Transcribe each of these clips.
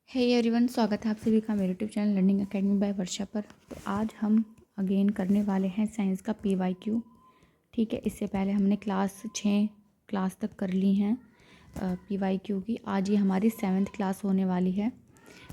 Hey everyone, स्वागत है आप सभी का मेरे YouTube channel learning academy by Varsha पर। तो आज हम अगेन करने वाले हैं साइंस का PYQ। ठीक है, इससे पहले हमने क्लास 6 क्लास तक कर ली हैं PYQ की। आज ये हमारी 7th क्लास होने वाली है।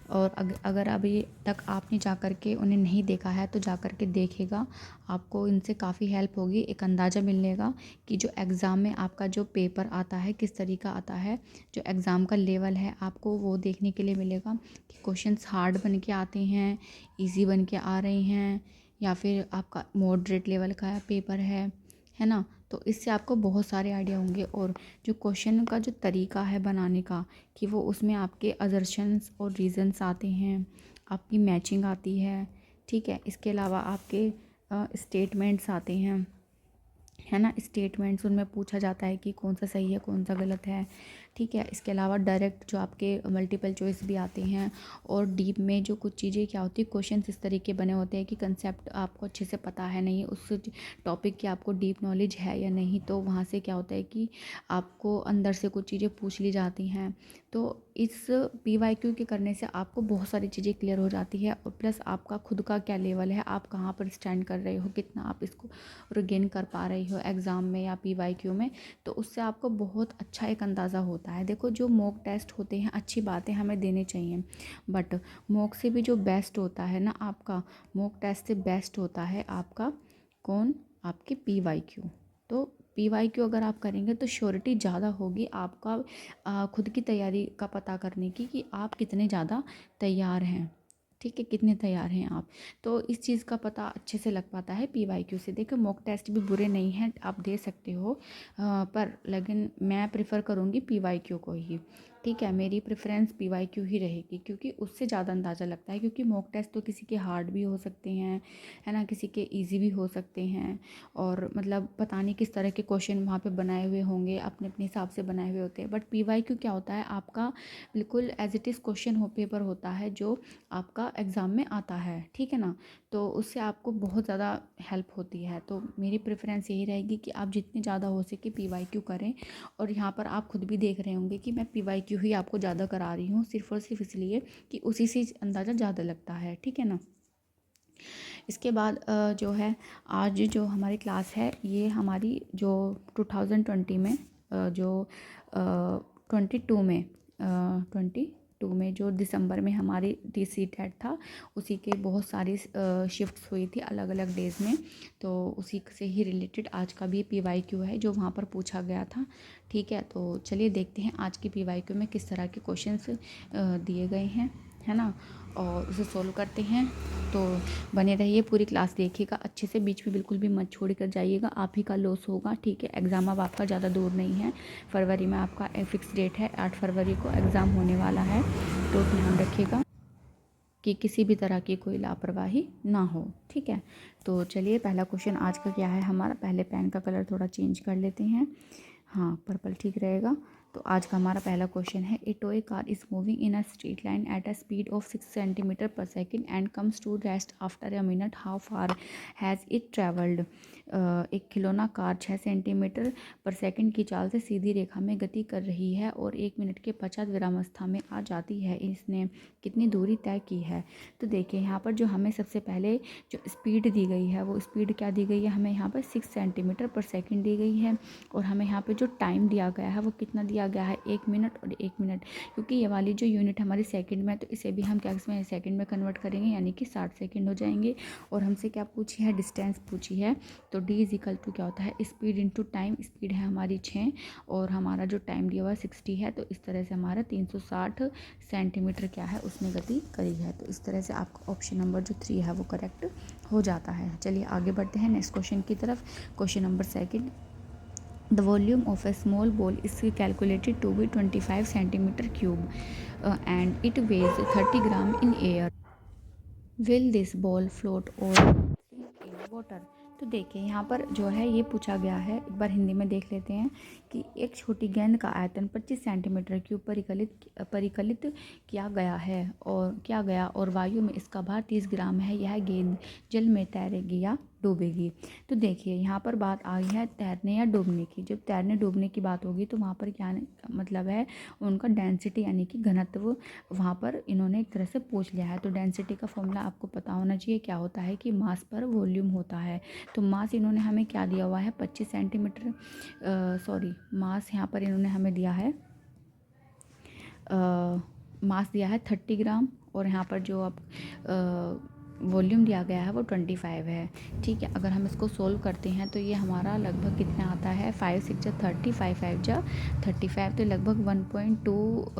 और अगर अभी तक आपने जा कर के उन्हें नहीं देखा है तो जा कर के देखेगा, आपको इनसे काफ़ी हेल्प होगी, एक अंदाज़ा मिलेगा कि जो एग्ज़ाम में आपका जो पेपर आता है किस तरीका आता है, जो एग्ज़ाम का लेवल है आपको वो देखने के लिए मिलेगा कि क्वेश्चंस हार्ड बन के आते हैं, इजी बन के आ रहे हैं, या फिर आपका मॉडरेट लेवल का पेपर है ना। तो इससे आपको बहुत सारे आइडिया होंगे। और जो क्वेश्चन का जो तरीका है बनाने का, कि वो उसमें आपके असर्शंस और रीज़न्स आते हैं, आपकी मैचिंग आती है। ठीक है, इसके अलावा आपके स्टेटमेंट्स आते हैं, है ना। स्टेटमेंट्स उनमें पूछा जाता है कि कौन सा सही है कौन सा गलत है। ठीक है, इसके अलावा डायरेक्ट जो आपके मल्टीपल चॉइस भी आते हैं। और डीप में जो कुछ चीज़ें क्या होती है, क्वेश्चन इस तरीके बने होते हैं कि कंसेप्ट आपको अच्छे से पता है नहीं, उस टॉपिक की आपको डीप नॉलेज है या नहीं, तो वहाँ से क्या होता है कि आपको अंदर से कुछ चीज़ें पूछ ली जाती हैं। तो इस PYQ के करने से आपको बहुत सारी चीज़ें क्लियर हो जाती है। और प्लस आपका खुद का क्या लेवल है, आप कहाँ पर स्टैंड कर रहे हो, कितना आप इसको गेन कर पा रही हो एग्ज़ाम में या PYQ में, तो उससे आपको बहुत अच्छा एक अंदाज़ा होता है। देखो, जो मॉक टेस्ट होते हैं अच्छी बातें हमें देने चाहिए, बट मॉक से भी जो बेस्ट होता है ना, आपका मॉक टेस्ट से बेस्ट होता है आपका कौन, आपके PYQ। तो PYQ अगर आप करेंगे तो श्योरिटी ज़्यादा होगी आपका खुद की तैयारी का पता करने की, कि आप कितने ज़्यादा तैयार हैं। ठीक है, कितने तैयार हैं आप, तो इस चीज़ का पता अच्छे से लग पाता है PYQ से। देखो, मॉक टेस्ट भी बुरे नहीं हैं, आप दे सकते हो, पर लेकिन मैं प्रेफर करूँगी PYQ को ही। ठीक है, मेरी प्रेफरेंस PYQ ही रहेगी, क्योंकि उससे ज़्यादा अंदाज़ा लगता है। क्योंकि मॉक टेस्ट तो किसी के हार्ड भी हो सकते हैं, है ना, किसी के ईजी भी हो सकते हैं। और मतलब पता नहीं किस तरह के क्वेश्चन वहाँ पे बनाए हुए होंगे, अपने अपने हिसाब से बनाए हुए होते हैं। बट PYQ क्या होता है, आपका बिल्कुल as it is question paper होता है जो आपका एग्ज़ाम में आता है। ठीक है ना, तो उससे आपको बहुत ज़्यादा हेल्प होती है। तो मेरी प्रेफरेंस यही रहेगी कि आप जितनी ज़्यादा हो सके PYQ करें। और यहाँ पर आप खुद भी देख रहे होंगे कि मैं PYQ ही आपको ज़्यादा करा रही हूँ, सिर्फ और सिर्फ इसलिए कि उसी से अंदाज़ा ज़्यादा लगता है। ठीक है ना। इसके बाद जो है, आज जो हमारी क्लास है, ये हमारी जो 2020 में जो 22 में जो दिसंबर में हमारी TCTET था, उसी के बहुत सारी शिफ्ट्स हुई थी अलग अलग डेज़ में। तो उसी से ही रिलेटेड आज का भी PYQ है जो वहाँ पर पूछा गया था। ठीक है, तो चलिए देखते हैं आज की PYQ में किस तरह के क्वेश्चंस दिए गए हैं, है ना, और उसे सोल्व करते हैं। तो बने रहिए, पूरी क्लास देखिएगा अच्छे से, बीच में बिल्कुल भी मत छोड़ कर जाइएगा, आप ही का लॉस होगा। ठीक है, एग्ज़ाम अब आपका ज़्यादा दूर नहीं है, फरवरी में आपका फिक्स डेट है, 8 फरवरी को एग्ज़ाम होने वाला है। तो ध्यान रखिएगा कि किसी भी तरह की कोई लापरवाही ना हो। ठीक है, तो चलिए पहला क्वेश्चन आज का क्या है हमारा। पहले पेन का कलर थोड़ा चेंज कर लेते हैं, हाँ पर्पल ठीक रहेगा। तो आज का हमारा पहला क्वेश्चन है, a toy car is moving in a straight line at a speed of 6 centimetre per second and comes to rest after a minute, how far has it travelled. एक खिलौना कार 6 सेंटीमीटर पर second की चाल से सीधी रेखा में गति कर रही है और 1 मिनट के पश्चात विरामावस्था में आ जाती है, इसने कितनी दूरी तय की है। तो देखिए, यहाँ पर जो हमें सबसे पहले जो स्पीड दी गई है, वो स्पीड क्या दी गई है, हमें यहाँ पर 6 सेंटीमीटर पर सेकेंड दी गई है। और हमें यहाँ पे जो टाइम दिया गया है वो कितना दिया गया है, 1 मिनट और 1 मिनट। क्योंकि ये वाली जो यूनिट हमारी सेकंड में है, तो इसे भी हम क्या इसमें सेकंड में कन्वर्ट करेंगे, यानी कि 60 सेकंड हो जाएंगे। और हमसे क्या पूछी है, डिस्टेंस पूछी है। तो D इज इक्वल टू क्या होता है, स्पीड इंटू टाइम। स्पीड है हमारी 6 और हमारा जो टाइम दिया हुआ है 60 है। तो इस तरह से हमारा 360 सेंटीमीटर क्या है, उसने गति करी है। तो इस तरह से आपका ऑप्शन नंबर जो 3 है वो करेक्ट हो जाता है। चलिए आगे बढ़ते हैं नेक्स्ट क्वेश्चन की तरफ। Question number second, the volume of a small ball is calculated to be 25 centimeter cube and it weighs 30 gram in air. Will this ball float or in water? तो देखिए, यहाँ पर जो है ये पूछा गया है, एक बार हिंदी में देख लेते हैं कि एक छोटी गेंद का आयतन 25 सेंटीमीटर क्यूब परिकलित किया गया और वायु में इसका भार 30 ग्राम है। यह गेंद जल में तैरेगी या डूबेगी। तो देखिए यहाँ पर बात आ गई है तैरने या डूबने की। जब तैरने डूबने की बात होगी तो वहाँ पर क्या मतलब है, उनका डेंसिटी यानी कि घनत्व वहाँ पर इन्होंने एक तरह से पूछ लिया है। तो डेंसिटी का फॉर्मूला आपको पता होना चाहिए, क्या होता है कि मास पर वॉल्यूम होता है। तो मास इन्होंने हमें क्या दिया हुआ है, 25 सेंटीमीटर, मास यहाँ पर इन्होंने हमें दिया है, मास दिया है 30 ग्राम, और यहाँ पर जो अब वॉल्यूम दिया गया है वो 25 है। ठीक है, अगर हम इसको सोल्व करते हैं तो ये हमारा लगभग कितना आता है, 5 6 जा 30, 5 5 जा 35, तो लगभग 1.2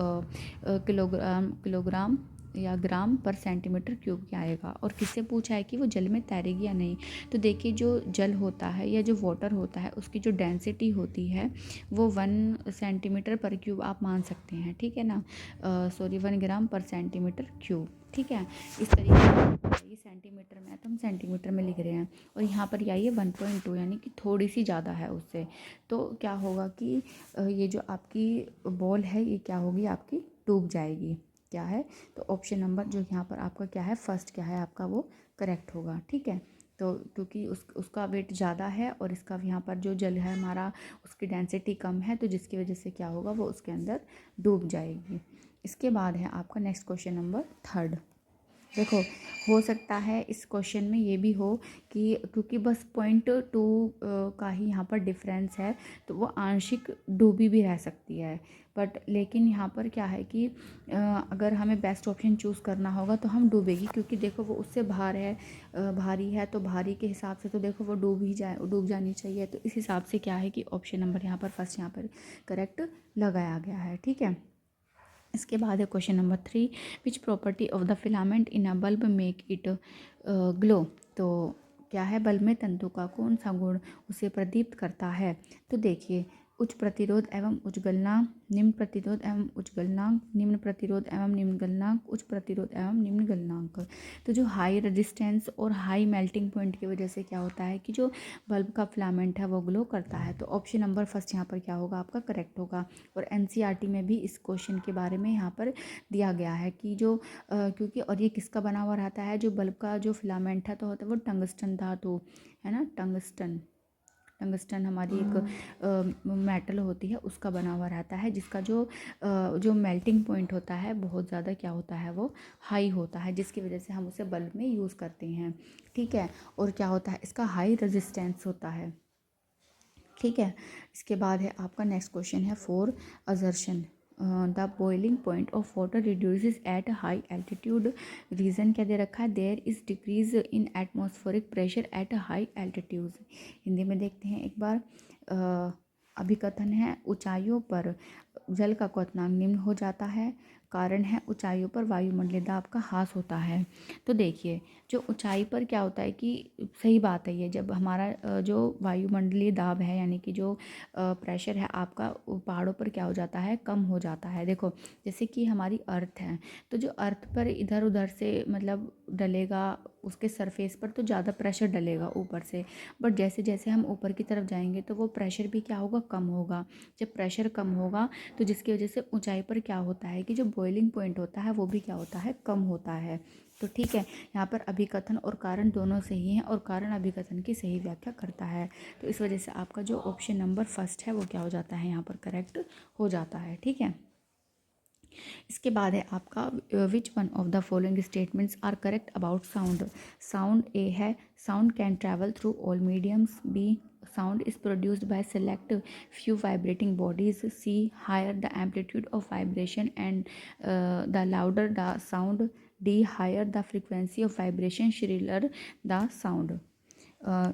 किलोग्राम या ग्राम पर सेंटीमीटर क्यूब की आएगा। और किससे पूछा है कि वो जल में तैरेगी या नहीं। तो देखिए जो जल होता है या जो वाटर होता है उसकी जो डेंसिटी होती है वो 1 सेंटीमीटर पर क्यूब आप मान सकते हैं। ठीक है ना, 1 ग्राम पर सेंटीमीटर क्यूब। ठीक है, इस तरीके से ये सेंटीमीटर में है तो हम सेंटीमीटर में लिख रहे हैं, और यहाँ पर आइए 1.2 यानी कि थोड़ी सी ज़्यादा है उससे। तो क्या होगा कि ये जो आपकी बॉल है ये क्या होगी, आपकी डूब जाएगी। क्या है, तो ऑप्शन नंबर जो यहाँ पर आपका क्या है, फर्स्ट क्या है आपका, वो करेक्ट होगा। ठीक है, तो क्योंकि उसका वेट ज़्यादा है और इसका यहाँ पर जो जल है हमारा उसकी डेंसिटी कम है, तो जिसकी वजह से क्या होगा, वो उसके अंदर डूब जाएगी। इसके बाद है आपका नेक्स्ट क्वेश्चन नंबर 3। देखो, हो सकता है इस क्वेश्चन में ये भी हो कि क्योंकि बस 0.2 का ही यहाँ पर डिफरेंस है तो वो आंशिक डूबी भी रह सकती है। बट लेकिन यहाँ पर क्या है कि अगर हमें बेस्ट ऑप्शन चूज़ करना होगा तो हम डूबेगी, क्योंकि देखो वो उससे भारी है, तो भारी के हिसाब से तो देखो वो डूब जानी चाहिए। तो इस हिसाब से क्या है कि ऑप्शन नंबर यहाँ पर फर्स्ट यहाँ पर करेक्ट लगाया गया है। ठीक है, इसके बाद है question number 3, which property of the filament in a bulb make it glow. तो क्या है, बल्ब में तंतु का कौन सा गुण उसे प्रदीप्त करता है। तो देखिए, उच्च प्रतिरोध एवं उच्च गलनांक, निम्न प्रतिरोध एवं उच्च गलनांक, निम्न प्रतिरोध एवं निम्न गलनांक, उच्च प्रतिरोध एवं निम्न गलनांक। तो जो हाई रेजिस्टेंस और हाई मेल्टिंग पॉइंट की वजह से क्या होता है कि जो बल्ब का फिलामेंट है वो ग्लो करता है। तो ऑप्शन नंबर फर्स्ट यहाँ पर क्या होगा, आपका करेक्ट होगा। और एनसीईआरटी में भी इस क्वेश्चन के बारे में यहाँ पर दिया गया है कि जो क्योंकि और ये किसका बना हुआ रहता है, जो बल्ब का जो फिलामेंट है तो होता है वो टंगस्टन धातु है ना, टंगस्टन हमारी एक मेटल होती है उसका बना हुआ रहता है, जिसका जो मेल्टिंग पॉइंट होता है बहुत ज़्यादा क्या होता है, वो हाई होता है, जिसकी वजह से हम उसे बल्ब में यूज़ करते हैं। ठीक है, और क्या होता है, इसका हाई रेजिस्टेंस होता है। ठीक है, इसके बाद है आपका नेक्स्ट क्वेश्चन है 4, assertion the boiling point of water reduces at high altitude. Reason क्या दे रखा है, there is decrease in atmospheric pressure at high altitude. Hindi में देखते हैं एक बार। अभिकथन है, ऊंचाइयों पर जल का क्वथनांक निम्न हो जाता है, कारण है ऊंचाइयों पर वायुमंडलीय दाब का ह्रास होता है। तो देखिए, जो ऊंचाई पर क्या होता है कि सही बात है ये, जब हमारा जो वायुमंडलीय दाब है यानी कि जो प्रेशर है आपका पहाड़ों पर क्या हो जाता है, कम हो जाता है। देखो जैसे कि हमारी अर्थ है, तो जो अर्थ पर इधर उधर से मतलब डलेगा, उसके सरफेस पर तो ज़्यादा प्रेशर डलेगा ऊपर से, बट जैसे जैसे हम ऊपर की तरफ जाएंगे तो वो प्रेशर भी क्या होगा, कम होगा। जब प्रेशर कम होगा तो जिसकी वजह से ऊंचाई पर क्या होता है कि जो बॉइलिंग पॉइंट होता है वो भी क्या होता है, कम होता है। तो ठीक है, यहाँ पर अभिकथन और कारण दोनों सही हैं और कारण अभिकथन की सही व्याख्या करता है। तो इस वजह से आपका जो ऑप्शन नंबर फर्स्ट है वो क्या हो जाता है, यहाँ पर करेक्ट हो जाता है। ठीक है, इसके बाद है आपका which one of the following statements are correct about sound. Sound A है, sound can travel through all mediums. B, sound is produced by select few vibrating bodies. C, higher the amplitude of vibration and the louder the sound. D, higher the frequency of vibration, shriller the sound.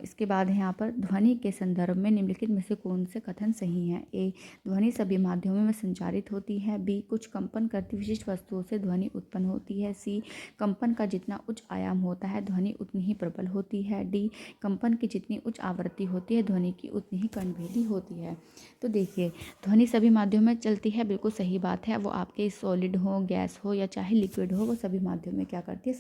इसके बाद है यहाँ पर ध्वनि के संदर्भ में निम्नलिखित में से कौन से कथन सही हैं। ए, ध्वनि सभी माध्यमों में संचारित होती है। बी, कुछ कंपन करती विशिष्ट वस्तुओं से ध्वनि उत्पन्न होती है। सी, कंपन का जितना उच्च आयाम होता है ध्वनि उतनी ही प्रबल होती है। डी, कंपन की जितनी उच्च आवृत्ति होती है ध्वनि की उतनी ही कर्णभेदी होती है। तो देखिए, ध्वनि सभी माध्यमों में चलती है, बिल्कुल सही बात है। वो आपके सॉलिड हो, गैस हो या चाहे लिक्विड हो, वो सभी माध्यम में क्या करती है,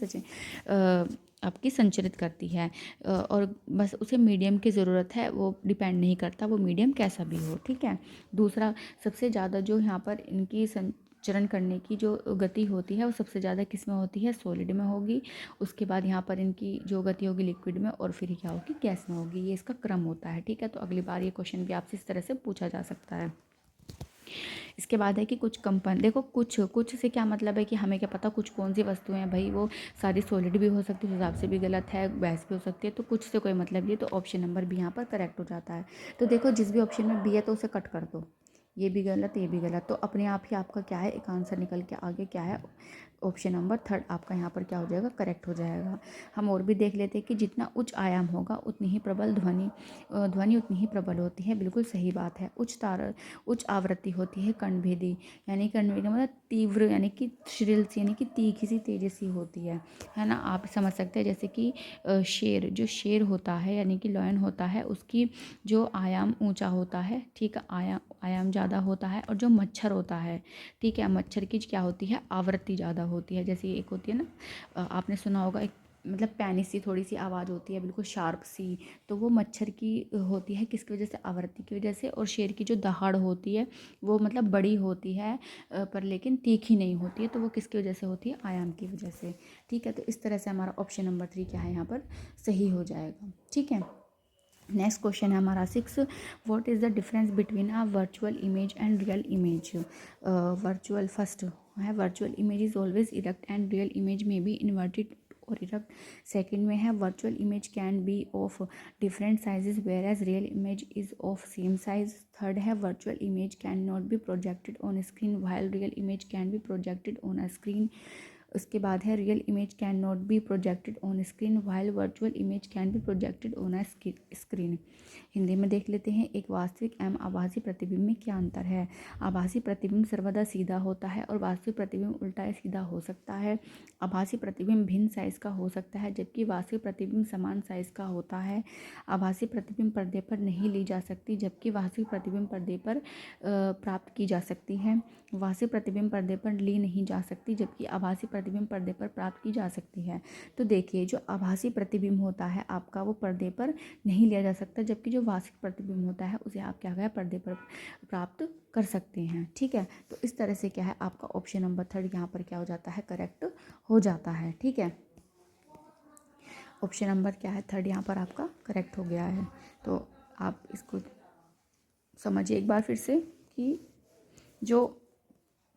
आपकी संचरित करती है, और बस उसे मीडियम की ज़रूरत है, वो डिपेंड नहीं करता वो मीडियम कैसा भी हो, ठीक है। दूसरा, सबसे ज़्यादा जो यहाँ पर इनकी संचरण करने की जो गति होती है वो सबसे ज़्यादा किस में होती है, सॉलिड में होगी। उसके बाद यहाँ पर इनकी जो गति होगी लिक्विड में, और फिर क्या होगी, गैस में होगी। ये इसका क्रम होता है, ठीक है। तो अगली बार ये क्वेश्चन भी आपसे इस तरह से पूछा जा सकता है। इसके बाद है कि कुछ कंपन, देखो कुछ से क्या मतलब है कि हमें क्या पता कुछ कौन सी वस्तुएं हैं भाई, वो सारी सॉलिड भी हो सकती है, उस हिसाब से भी गलत है, गैस भी हो सकती है, तो कुछ से कोई मतलब नहीं। तो ऑप्शन नंबर बी यहाँ पर करेक्ट हो जाता है। तो देखो जिस भी ऑप्शन में बी है तो उसे कट कर दो, ये भी गलत ये भी गलत, तो अपने आप ही आपका क्या है, एक आंसर निकल के आगे क्या है, ऑप्शन नंबर थर्ड आपका यहाँ पर क्या हो जाएगा, करेक्ट हो जाएगा। हम और भी देख लेते हैं कि जितना उच्च आयाम होगा उतनी ही प्रबल ध्वनि उतनी ही प्रबल होती है। बिल्कुल सही बात है। उच्च आवृत्ति होती है कर्णभेदी, यानी कर्णभेदी मतलब तीव्र, यानी कि श्रिल सी, यानी कि तीखी सी, तेजी सी होती है ना। आप समझ सकते हैं जैसे कि शेर होता है, यानी कि लॉयन होता है, उसकी जो आयाम ऊंचा होता है, ठीक है, आयाम ज़्यादा होता है। और जो मच्छर होता है, ठीक है, मच्छर की क्या होती है, आवृत्ति ज़्यादा होती है। जैसे एक होती है ना, आपने सुना होगा, एक मतलब पैनी सी थोड़ी सी आवाज़ होती है, बिल्कुल शार्प सी, तो वो मच्छर की होती है, किसकी वजह से, आवृत्ति की वजह से। और शेर की जो दहाड़ होती है वो मतलब बड़ी होती है, पर लेकिन तीखी नहीं होती है, तो वो किसकी वजह से होती है, आयाम की वजह से, ठीक है। तो इस तरह से हमारा ऑप्शन नंबर 3 क्या है यहाँ पर सही हो जाएगा, ठीक है। नेक्स्ट क्वेश्चन है हमारा 6, what is the difference between a virtual image and real image. Virtual first है, virtual image is always erect and real image may be inverted और इरेक्ट। सेकेंड में है virtual image can be of different sizes whereas real image is of same size. Third है virtual image can not be projected on screen while real image can be projected on a screen. उसके बाद है real image can not be projected on screen while virtual image can be projected on a screen. Hindi में देख लेते हैं, एक वास्तविक एवं आभासी प्रतिबिंब में क्या अंतर है। आभासी प्रतिबिंब सर्वदा सीधा होता है और वास्तविक प्रतिबिंब उल्टा सीधा हो सकता है। आभासी प्रतिबिंब भिन्न साइज का हो सकता है जबकि वास्तविक प्रतिबिंब समान साइज का होता है। आभासी प्रतिबिंब पर्दे पर नहीं ली जा सकती जबकि वास्तविक प्रतिबिंब पर्दे पर प्राप्त की जा सकती है। वास्तविक प्रतिबिंब पर्दे पर ली नहीं जा सकती जबकि आभासी प्रतिबिंब पर्दे पर प्राप्त की जा सकती है। तो देखिए, जो आभासी प्रतिबिंब होता है आपका वो पर्दे पर नहीं लिया जा सकता, जबकि जो वास्तविक प्रतिबिंब होता है उसे आप क्या है, पर्दे पर प्राप्त कर सकते हैं, ठीक है। तो इस तरह से क्या है, आपका ऑप्शन नंबर 3 यहाँ पर क्या हो जाता है, करेक्ट हो जाता है, ठीक है। ऑप्शन नंबर क्या है, 3 यहाँ पर आपका करेक्ट हो गया है। तो आप इसको समझिए एक बार फिर से कि जो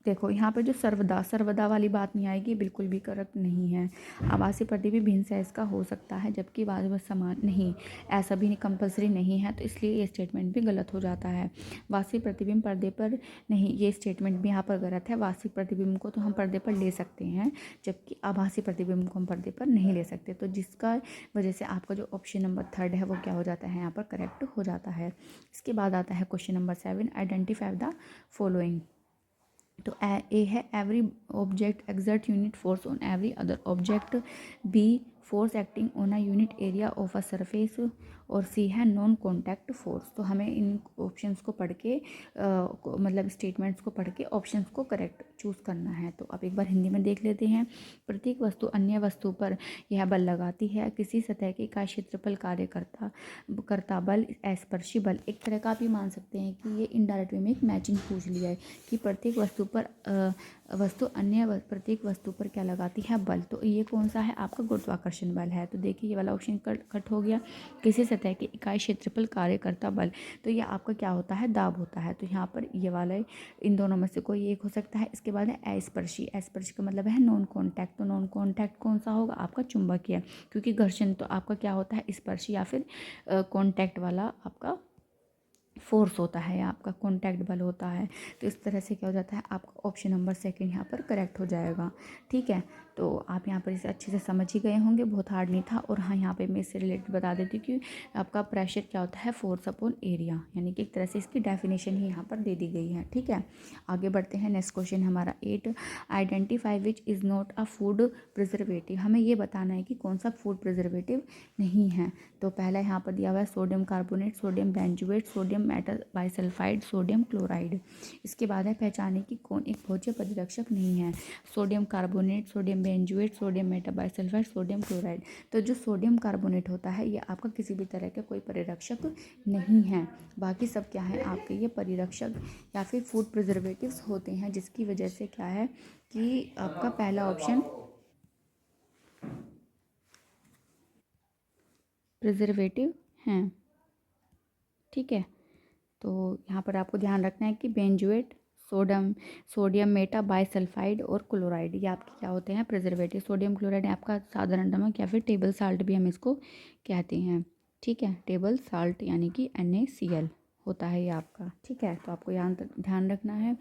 देखो यहाँ पे जो सर्वदा वाली बात नहीं आएगी, बिल्कुल भी करेक्ट नहीं है। आभासी प्रतिबिंब भिन्न साइज का हो सकता है जबकि वास्तविक समान नहीं, ऐसा भी कंपलसरी नहीं है, तो इसलिए ये स्टेटमेंट भी गलत हो जाता है। वास्तविक प्रतिबिंब पर्दे पर नहीं, ये स्टेटमेंट भी यहाँ पर गलत है। वास्तविक प्रतिबिंब को तो हम पर्दे पर ले सकते हैं जबकि आभासी प्रतिबिंब को हम पर्दे पर नहीं ले सकते, तो जिसका वजह से आपका जो ऑप्शन नंबर 3 है वो क्या हो जाता है, यहाँ पर करेक्ट हो जाता है। इसके बाद आता है question number 7, identify the following. तो ए है every object exerts unit force on every other object. B force acting on a unit area of a surface. और सी है नॉन कॉन्टैक्ट फोर्स। तो हमें इन ऑप्शंस को पढ़ के मतलब स्टेटमेंट्स को पढ़ के ऑप्शंस को करेक्ट चूज़ करना है। तो अब एक बार हिंदी में देख लेते हैं। प्रत्येक वस्तु अन्य वस्तु पर यह बल लगाती है। किसी सतह के इकाई क्षेत्रफल कार्य करता बल स्पर्शी बल। एक तरह का आप ये मान सकते हैं कि ये इनडायरेक्ट वे में एक मैचिंग पूछ लिया है कि प्रत्येक वस्तु पर प्रत्येक वस्तु पर क्या लगाती है, बल। तो ये कौन सा है, आपका गुरुत्वाकर्षण बल है। तो देखिए ये वाला ऑप्शन कट हो गया। किसी सतह के इकाई क्षेत्रफल कार्य करता बल, तो ये आपका क्या होता है, दाब होता है। तो यहाँ पर ये वाला इन दोनों में से कोई एक हो सकता है। इसके बाद है अस्पर्शी। अस्पर्शी का मतलब है नॉन कॉन्टैक्ट। तो नॉन कॉन्टैक्ट कौन सा होगा, आपका चुंबकीय, क्योंकि घर्षण तो आपका क्या होता है, स्पर्शी या फिर कॉन्टैक्ट वाला आपका फोर्स होता है या आपका कॉन्टैक्ट बल होता है। तो इस तरह से क्या हो जाता है, आपका ऑप्शन नंबर 2 यहाँ पर करेक्ट हो जाएगा, ठीक है। तो आप यहाँ पर इसे अच्छे से समझ ही गए होंगे, बहुत हार्ड नहीं था। और हाँ, यहाँ पे मैं इससे रिलेटेड बता देती हूँ कि आपका प्रेशर क्या होता है, फोर्स अपॉन एरिया, यानी कि एक तरह से इसकी डेफिनेशन ही यहाँ पर दे दी गई है, ठीक है। आगे बढ़ते हैं। नेक्स्ट क्वेश्चन हमारा 8, identify which is not a food preservative. हमें ये बताना है कि कौन सा फूड प्रिजर्वेटिव नहीं है। तो पहला यहाँ पर दिया हुआ है sodium carbonate, sodium benzoate, sodium metal bisulphite, sodium chloride. इसके बाद है पहचाने कि कौन एक भोज्य परिरक्षक नहीं है। Sodium carbonate, sodium benzoate, sodium metal bisulphite, sodium chloride. तो जो सोडियम कार्बोनेट होता है ये आपका किसी भी तरह का कोई परिरक्षक नहीं है। बाकी सब क्या है आपके ये परिरक्षक या फिर फूड प्रिजर्वेटिव्स होते हैं, जिसकी वजह से क्या है कि आपका पहला ऑप्शन प्रिजर्वेटिव हैं। ठीक है, तो यहाँ पर आपको ध्यान रखना है कि बेंजुएट, सोडियम मेटा बाइसल्फाइड और क्लोराइड ये आपके क्या होते हैं प्रिजर्वेटिव। सोडियम क्लोराइड आपका साधारण नमक या फिर टेबल साल्ट भी हम इसको कहते हैं। ठीक है, टेबल साल्ट यानी कि NaCl होता है ये आपका। ठीक है, तो आपको यहाँ ध्यान रखना है।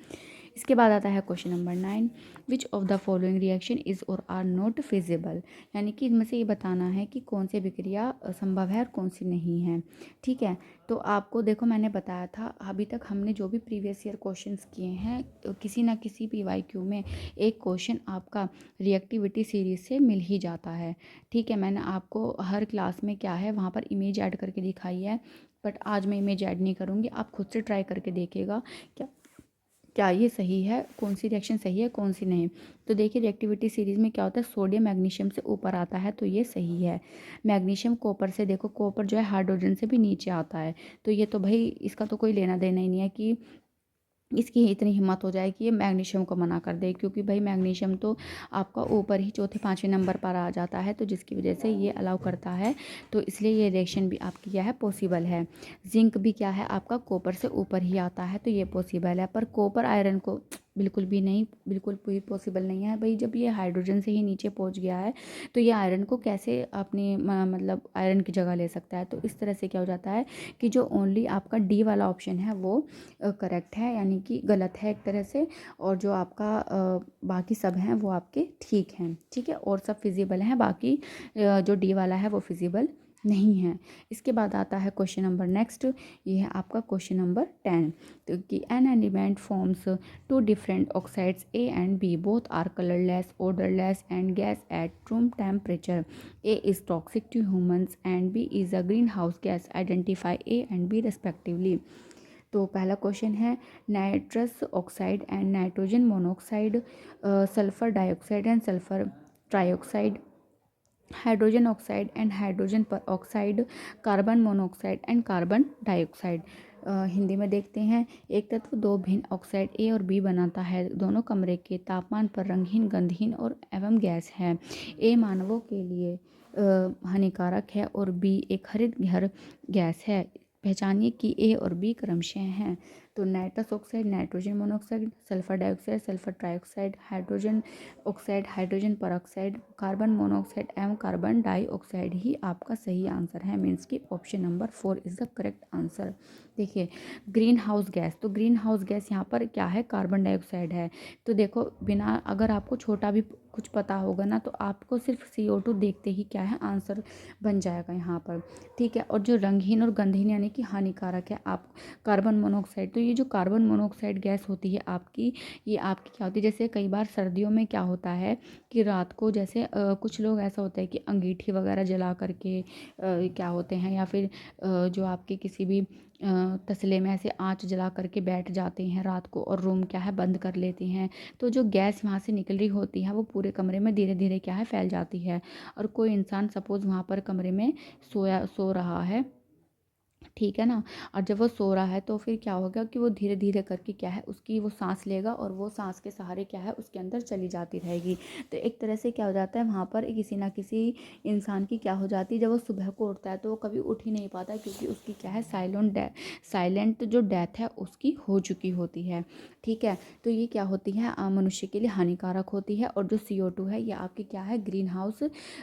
इसके बाद आता है question number 9, which of the following reaction is और आर नॉट फिजिबल। यानी कि इनमें से ये बताना है कि कौन सी विक्रिया संभव है और कौन सी नहीं है। ठीक है, तो आपको देखो मैंने बताया था अभी तक हमने जो भी प्रीवियस ईयर क्वेश्चंस किए हैं किसी ना किसी PYQ में एक क्वेश्चन आपका रिएक्टिविटी सीरीज से मिल ही जाता है। ठीक है, मैंने आपको हर क्लास में क्या है वहाँ पर इमेज ऐड करके दिखाई है, बट आज मैं इमेज ऐड नहीं करूँगी। आप खुद से ट्राई करके देखिएगा क्या ये सही है, कौन सी रिएक्शन सही है कौन सी नहीं। तो देखिए रिएक्टिविटी सीरीज में क्या होता है, सोडियम मैग्नीशियम से ऊपर आता है तो ये सही है। मैग्नीशियम कॉपर से, देखो कॉपर जो है हाइड्रोजन से भी नीचे आता है, तो ये तो भाई इसका तो कोई लेना देना ही नहीं है कि इसकी इतनी हिम्मत हो जाए कि ये मैग्नीशियम को मना कर दे, क्योंकि भाई मैग्नीशियम तो आपका ऊपर ही चौथे पाँचवें नंबर पर आ जाता है, तो जिसकी वजह से ये अलाउ करता है, तो इसलिए ये रिएक्शन भी आपकी क्या है पॉसिबल है। जिंक भी क्या है आपका कॉपर से ऊपर ही आता है, तो ये पॉसिबल है। पर कॉपर आयरन को बिल्कुल भी नहीं, बिल्कुल भी पॉसिबल नहीं है भाई। जब ये हाइड्रोजन से ही नीचे पहुंच गया है तो ये आयरन को कैसे अपनी मतलब आयरन की जगह ले सकता है। तो इस तरह से क्या हो जाता है कि जो ओनली आपका डी वाला ऑप्शन है वो करेक्ट है, यानी कि गलत है एक तरह से, और जो आपका बाकी सब हैं वो आपके ठीक हैं। ठीक है, और सब फिजिबल हैं, बाकी जो डी वाला है वो फिजिबल नहीं है। इसके बाद आता है क्वेश्चन नंबर नेक्स्ट, ये है आपका क्वेश्चन नंबर 10। तो कि an element forms two different oxides A and B, both are colourless, odorless and gas at room temperature. A is toxic to humans and B is a greenhouse gas. Identify A and B respectively. तो पहला question है nitrous oxide and nitrogen monoxide, sulphur dioxide and sulphur trioxide, hydrogen oxide and hydrogen peroxide, carbon monoxide and carbon dioxide. Hindi में देखते हैं, एक तत्व दो भिन्न ऑक्साइड A और B बनाता है, दोनों कमरे के तापमान पर रंगहीन, गंधहीन और एवं गैस है। A मानवों के लिए हानिकारक है और B एक हरित घर गैस है। पहचानिए कि A और B क्रमशः हैं। तो nitrous oxide nitrogen monoxide, sulphur dioxide sulphur trioxide, hydrogen oxide hydrogen peroxide, carbon monoxide एवं कार्बन डाइऑक्साइड ही आपका सही आंसर है। मीन्स कि option number 4 is the correct answer. देखिए ग्रीन हाउस गैस, तो ग्रीन हाउस गैस यहाँ पर क्या है कार्बन डाइऑक्साइड है। तो देखो बिना अगर आपको छोटा भी कुछ पता होगा ना तो आपको सिर्फ CO2 देखते ही क्या है आंसर बन जाएगा यहाँ पर। ठीक है, और जो रंगहीन और गंधहीन यानी कि हानिकारक है आप कार्बन मोनोऑक्साइड, तो ये जो कार्बन मोनोऑक्साइड गैस होती है आपकी, ये आपकी क्या होती है, जैसे कई बार सर्दियों में क्या होता है कि रात को जैसे कुछ लोग ऐसा होता है कि अंगीठी वगैरह जला करके क्या होते हैं, या फिर जो आपके किसी भी तसले में ऐसे आंच जला करके बैठ जाते हैं रात को और रूम क्या है बंद कर लेते हैं, तो जो गैस वहाँ से निकल रही होती है वो पूरे कमरे में धीरे धीरे क्या है फैल जाती है। और कोई इंसान सपोज़ वहाँ पर कमरे में सो रहा है, ठीक है ना, और जब वो सो रहा है तो फिर क्या होगा कि वो धीरे धीरे करके क्या है उसकी वो सांस लेगा और वो सांस के सहारे क्या है उसके अंदर चली जाती रहेगी। तो एक तरह से क्या हो जाता है वहाँ पर किसी ना किसी इंसान की क्या हो जाती है, जब वो सुबह को उठता है तो वो कभी उठ ही नहीं पाता, क्योंकि उसकी क्या है साइलेंट जो डेथ है उसकी हो चुकी होती है। ठीक है, तो ये क्या होती है मनुष्य के लिए हानिकारक होती है। और जो CO2 है ये आपकी क्या है ग्रीन हाउस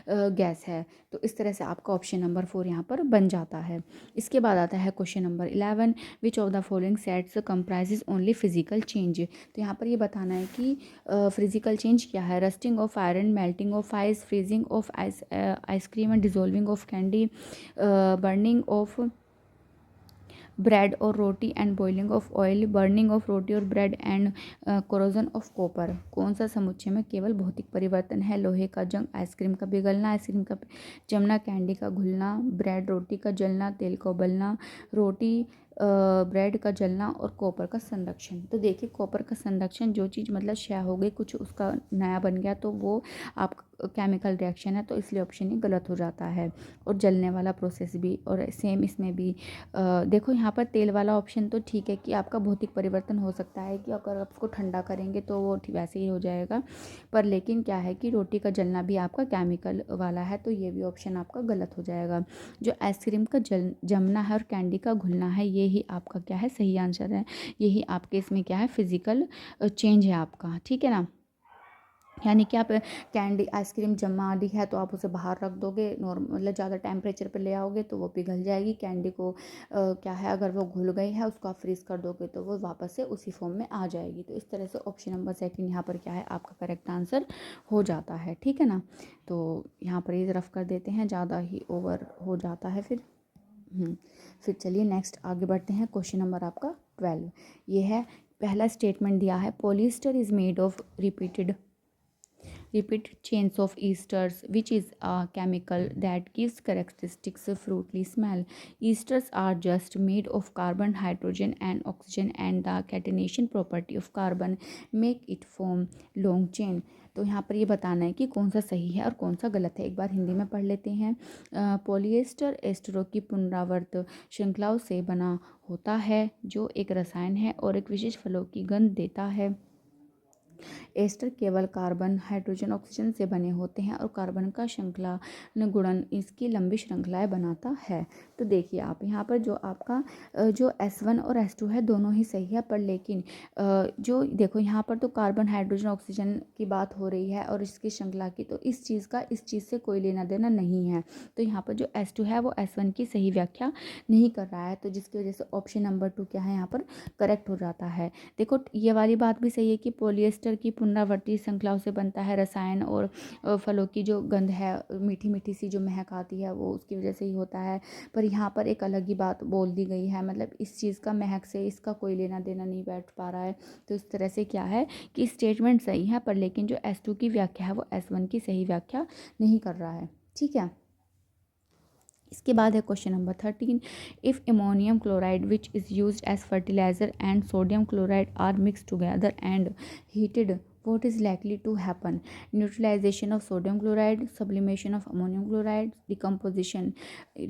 गैस है। तो इस तरह से आपका ऑप्शन नंबर 4 यहाँ पर बन जाता है। इसके बाद आता है question number 11, which of the following sets comprises only physical change. तो यहाँ पर ये बताना है कि फिजिकल चेंज क्या है, rusting of iron, melting of ice, freezing of ice cream and dissolving of candy, burning of bread और रोटी and boiling of oil, burning of रोटी और bread and corrosion of copper. कौन सा समुच्चय में केवल भौतिक परिवर्तन है, लोहे का जंग, आइसक्रीम का पिघलना, आइसक्रीम का जमना, कैंडी का घुलना, ब्रेड रोटी का जलना, तेल का उबलना, रोटी ब्रेड का जलना और कॉपर का संरक्षण। तो देखिए कॉपर का संरक्षण, जो चीज़ मतलब क्षय हो गई, कुछ उसका नया बन गया, तो वो आप केमिकल रिएक्शन है, तो इसलिए ऑप्शन ही गलत हो जाता है। और जलने वाला प्रोसेस भी, और सेम इसमें भी देखो यहाँ पर तेल वाला ऑप्शन तो ठीक है कि आपका भौतिक परिवर्तन हो सकता है कि अगर आप उसको ठंडा करेंगे तो वो वैसे ही हो जाएगा, पर लेकिन क्या है कि रोटी का जलना भी आपका केमिकल वाला है, तो ये भी ऑप्शन आपका गलत हो जाएगा। जो आइसक्रीम का जमना है और कैंडी का घुलना है, ये ही आपका क्या है, सही आंसर है। यही आपके इसमें क्या है, फिजिकल चेंज है आपका, ठीक है ना। यानी कि आप कैंडी आइसक्रीम जमा दी है तो आप उसे बाहर रख दोगे, नॉर्मल मतलब ज़्यादा टेम्परेचर पे ले आओगे तो वो पिघल जाएगी। कैंडी को क्या है, अगर वो घुल गई है उसको आप फ्रीज़ कर दोगे तो वो वापस से उसी फॉर्म में आ जाएगी। तो इस तरह से ऑप्शन नंबर सेकंड यहाँ पर क्या है, आपका करेक्ट आंसर हो जाता है, ठीक है ना। तो यहाँ पर ये रफ कर देते हैं, ज़्यादा ही ओवर हो जाता है फिर। फिर चलिए नेक्स्ट आगे बढ़ते हैं। क्वेश्चन नंबर आपका 12 ये है। पहला स्टेटमेंट दिया है, polyester is made of repeat chains of esters, which is a chemical that gives characteristics fruity smell. Esters are just made of carbon, hydrogen and oxygen, and the catenation property of carbon make it form long chain. तो यहाँ पर ये बताना है कि कौन सा सही है और कौन सा गलत है। एक बार हिंदी में पढ़ लेते हैं। पॉलिएस्टर एस्टरों की पुनरावर्त श्रृंखलाओं से बना होता है, जो एक रसायन है और एक विशेष फलों की गंध देता है। एस्टर केवल कार्बन, हाइड्रोजन, ऑक्सीजन से बने होते हैं और कार्बन का श्रृंखला गुणन इसकी लंबी श्रृंखलाएं बनाता है। तो देखिए आप यहाँ पर जो आपका जो S1 और S2 है दोनों ही सही है, पर लेकिन जो देखो यहाँ पर तो कार्बन, हाइड्रोजन, ऑक्सीजन की बात हो रही है और इसकी श्रृंखला की, तो इस चीज़ का इस चीज़ से कोई लेना देना नहीं है। तो यहाँ पर जो S2 है वो S1 की सही व्याख्या नहीं कर रहा है, तो जिसकी वजह से ऑप्शन नंबर 2 क्या है यहाँ पर करेक्ट हो जाता है। देखो ये वाली बात भी सही है कि पॉलिएस्टर की पुनरावर्ती श्रृंखलाओं से बनता है रसायन, और फलों की जो गंध है, मीठी मीठी सी जो महक आती है, वो उसकी वजह से ही होता है। पर यहाँ पर एक अलग ही बात बोल दी गई है, मतलब इस चीज़ का महक से इसका कोई लेना देना नहीं बैठ पा रहा है। तो इस तरह से क्या है कि स्टेटमेंट सही है, पर लेकिन जो S2 की व्याख्या है वो S1 की सही व्याख्या नहीं कर रहा है, ठीक है। इसके बाद है question number 13। If ammonium chloride which is used as fertiliser and sodium chloride are mixed together and heated, what is likely to happen? Neutralization of sodium chloride, sublimation of ammonium chloride, decomposition